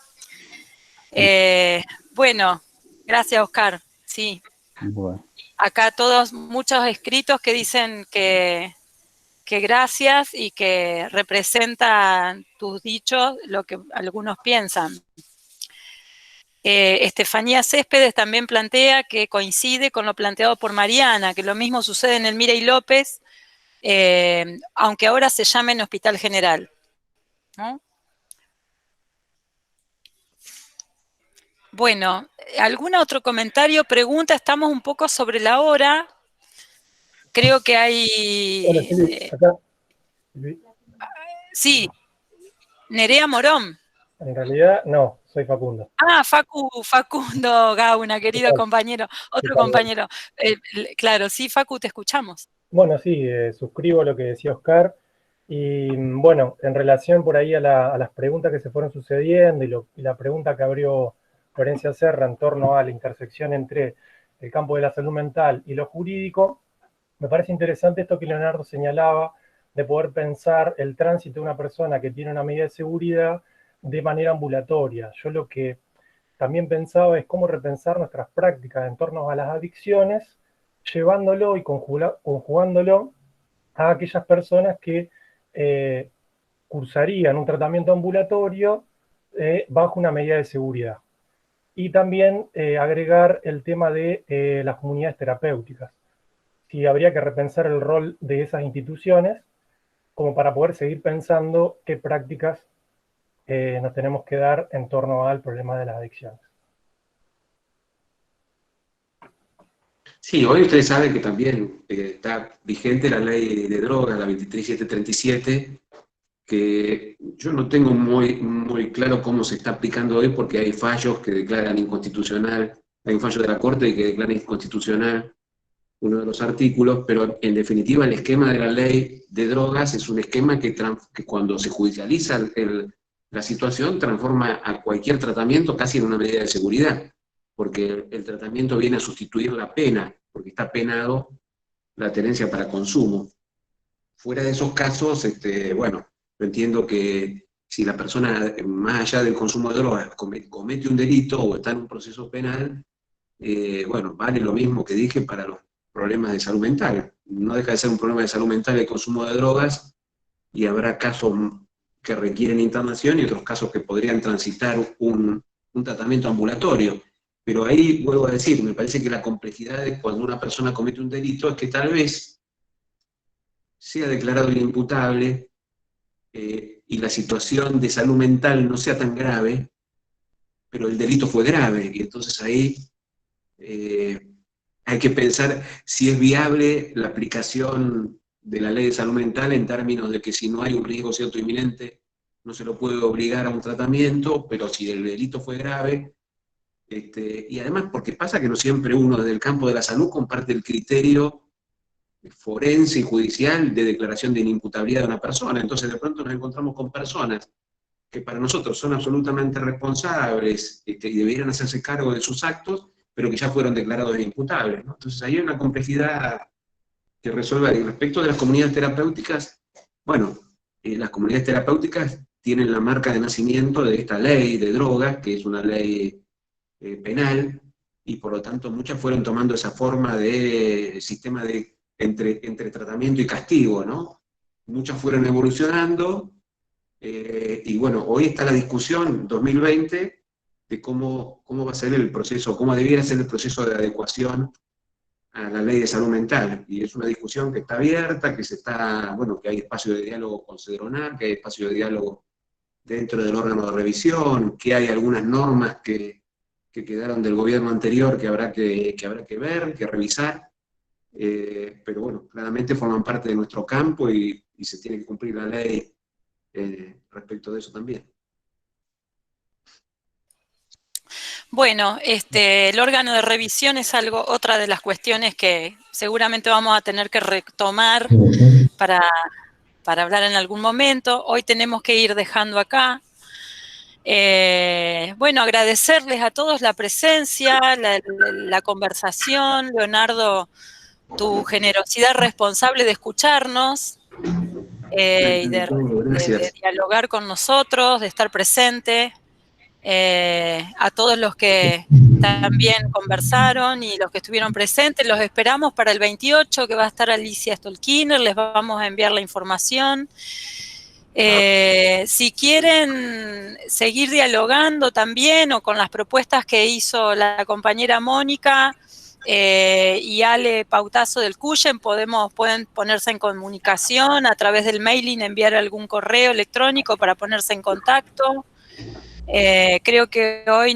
Bueno, gracias, Oscar, sí. Bueno. Acá muchos escritos que dicen que gracias y que representan tus dichos lo que algunos piensan. Estefanía Céspedes también plantea que coincide con lo planteado por Mariana, que lo mismo sucede en el Mira y López, aunque ahora se llame en Hospital General, ¿no? Bueno, ¿algún otro comentario, pregunta? Estamos un poco sobre la hora. Creo que hay... Hola, Silvi, acá. Sí, Nerea Morón. En realidad, no, soy Facundo. Ah, Facundo Gauna, querido compañero, otro compañero. Claro, sí, Facu, te escuchamos. Bueno, sí, suscribo lo que decía Oscar. Y bueno, en relación por ahí a las preguntas que se fueron sucediendo y la pregunta que abrió Florencia Serra en torno a la intersección entre el campo de la salud mental y lo jurídico, me parece interesante esto que Leonardo señalaba, de poder pensar el tránsito de una persona que tiene una medida de seguridad de manera ambulatoria. Yo lo que también pensaba es cómo repensar nuestras prácticas en torno a las adicciones, llevándolo y conjugándolo a aquellas personas que cursarían un tratamiento ambulatorio bajo una medida de seguridad. Y también agregar el tema de las comunidades terapéuticas. Si habría que repensar el rol de esas instituciones como para poder seguir pensando qué prácticas nos tenemos que dar en torno al problema de las adicciones. Sí, hoy ustedes saben que también está vigente la ley de drogas, la 23737, que yo no tengo muy claro cómo se está aplicando hoy, porque hay fallos que declaran inconstitucional, hay un fallo de la Corte que declara inconstitucional uno de los artículos, pero en definitiva el esquema de la ley de drogas es un esquema que cuando se judicializa la situación transforma a cualquier tratamiento casi en una medida de seguridad, porque el tratamiento viene a sustituir la pena, porque está penado la tenencia para consumo. Fuera de esos casos, bueno, yo entiendo que si la persona, más allá del consumo de drogas, comete un delito o está en un proceso penal, bueno, vale lo mismo que dije para los problemas de salud mental. No deja de ser un problema de salud mental el consumo de drogas, y habrá casos que requieren internación y otros casos que podrían transitar un tratamiento ambulatorio. Pero ahí, vuelvo a decir, me parece que la complejidad de cuando una persona comete un delito es que tal vez sea declarado inimputable y la situación de salud mental no sea tan grave, pero el delito fue grave, y entonces ahí hay que pensar si es viable la aplicación de la ley de salud mental en términos de que si no hay un riesgo cierto inminente, no se lo puede obligar a un tratamiento, pero si el delito fue grave, y además porque pasa que no siempre uno desde el campo de la salud comparte el criterio forense y judicial de declaración de inimputabilidad de una persona. Entonces de pronto nos encontramos con personas que para nosotros son absolutamente responsables y deberían hacerse cargo de sus actos, pero que ya fueron declarados inimputables, ¿no? Entonces ahí hay una complejidad que resolver. Y respecto de las comunidades terapéuticas, bueno, las comunidades terapéuticas tienen la marca de nacimiento de esta ley de drogas, que es una ley penal, y por lo tanto muchas fueron tomando esa forma de sistema de entre tratamiento y castigo, ¿no? Muchas fueron evolucionando, y bueno, hoy está la discusión, 2020, de cómo va a ser el proceso, cómo debiera ser el proceso de adecuación a la ley de salud mental. Y es una discusión que está abierta, bueno, que hay espacio de diálogo con Cedronar, que hay espacio de diálogo dentro del órgano de revisión, que hay algunas normas que quedaron del gobierno anterior que habrá que ver, que revisar, pero bueno, claramente forman parte de nuestro campo y se tiene que cumplir la ley respecto de eso también. Bueno, el órgano de revisión es otra de las cuestiones que seguramente vamos a tener que retomar para hablar en algún momento. Hoy tenemos que ir dejando acá. Bueno, agradecerles a todos la presencia, la conversación. Leonardo, tu generosidad responsable de escucharnos y de dialogar con nosotros, de estar presente. A todos los que también conversaron y los que estuvieron presentes, los esperamos para el 28, que va a estar Alicia Stolkiner, les vamos a enviar la información. Si quieren seguir dialogando también o con las propuestas que hizo la compañera Mónica y Ale Pautazo del Cuyen, pueden ponerse en comunicación a través del mailing, enviar algún correo electrónico para ponerse en contacto. Creo que hoy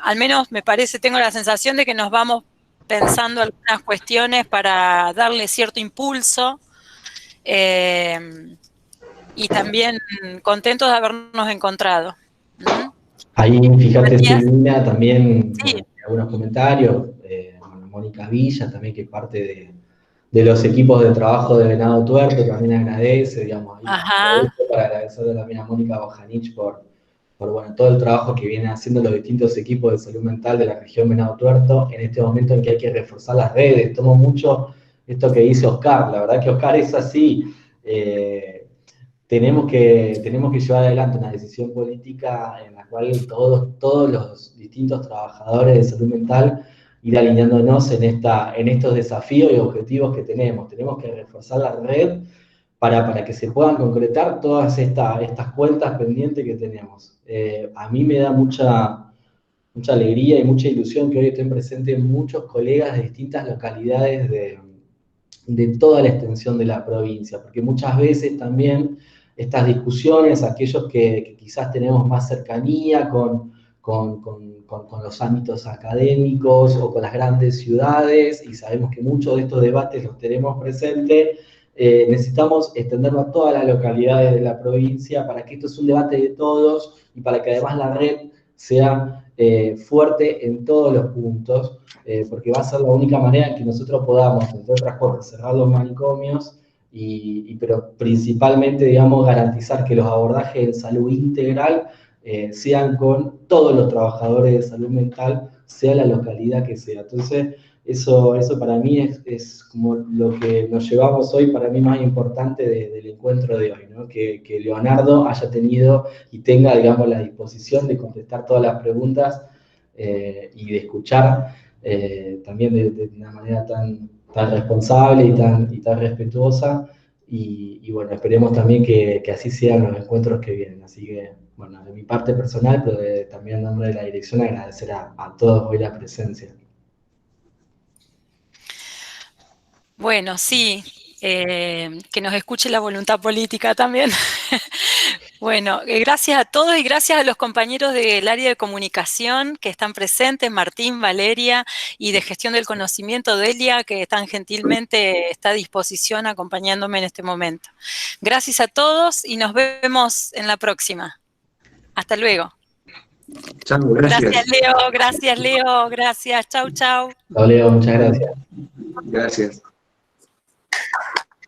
al menos me parece, tengo la sensación de que nos vamos pensando algunas cuestiones para darle cierto impulso, y también contentos de habernos encontrado. Ahí, fíjate, Silvina, también sí. Algunos comentarios, Mónica Villa también, que parte de los equipos de trabajo de Venado Tuerto, también agradece, digamos, para agradecerle también a Mónica Bojanich por bueno, todo el trabajo que vienen haciendo los distintos equipos de salud mental de la región Venado Tuerto, en este momento en que hay que reforzar las redes. Tomo mucho esto que dice Oscar, la verdad que Oscar es así. Tenemos que llevar adelante una decisión política en la cual todos los distintos trabajadores de salud mental ir alineándonos en estos desafíos y objetivos que tenemos. Tenemos que reforzar la red para que se puedan concretar todas estas cuentas pendientes que tenemos. A mí me da mucha alegría y mucha ilusión que hoy estén presentes muchos colegas de distintas localidades de toda la extensión de la provincia, porque muchas veces también estas discusiones, aquellos que quizás tenemos más cercanía con los ámbitos académicos o con las grandes ciudades, y sabemos que muchos de estos debates los tenemos presentes, necesitamos extenderlo a todas las localidades de la provincia para que esto es un debate de todos y para que además la red sea fuerte en todos los puntos, porque va a ser la única manera en que nosotros podamos, entre otras cosas, cerrar los manicomios, pero principalmente, digamos, garantizar que los abordajes en salud integral sean con todos los trabajadores de salud mental, sea la localidad que sea. Entonces, eso para mí es como lo que nos llevamos hoy, para mí más importante del encuentro de hoy, ¿no? Que Leonardo haya tenido y tenga, digamos, la disposición de contestar todas las preguntas y de escuchar también de una manera tan responsable y tan respetuosa. Y bueno, esperemos también que así sean los encuentros que vienen. Así que, bueno, de mi parte personal, pero también en nombre de la dirección, agradecer a todos hoy la presencia. Bueno, sí, que nos escuche la voluntad política también. Bueno, gracias a todos y gracias a los compañeros del área de comunicación que están presentes, Martín, Valeria, y de gestión del conocimiento, Delia, que tan gentilmente está a disposición acompañándome en este momento. Gracias a todos y nos vemos en la próxima. Hasta luego. Chao, gracias. Gracias, Leo. Gracias, Leo. Gracias. Chau, chau. Chao, Leo. Muchas gracias. Gracias.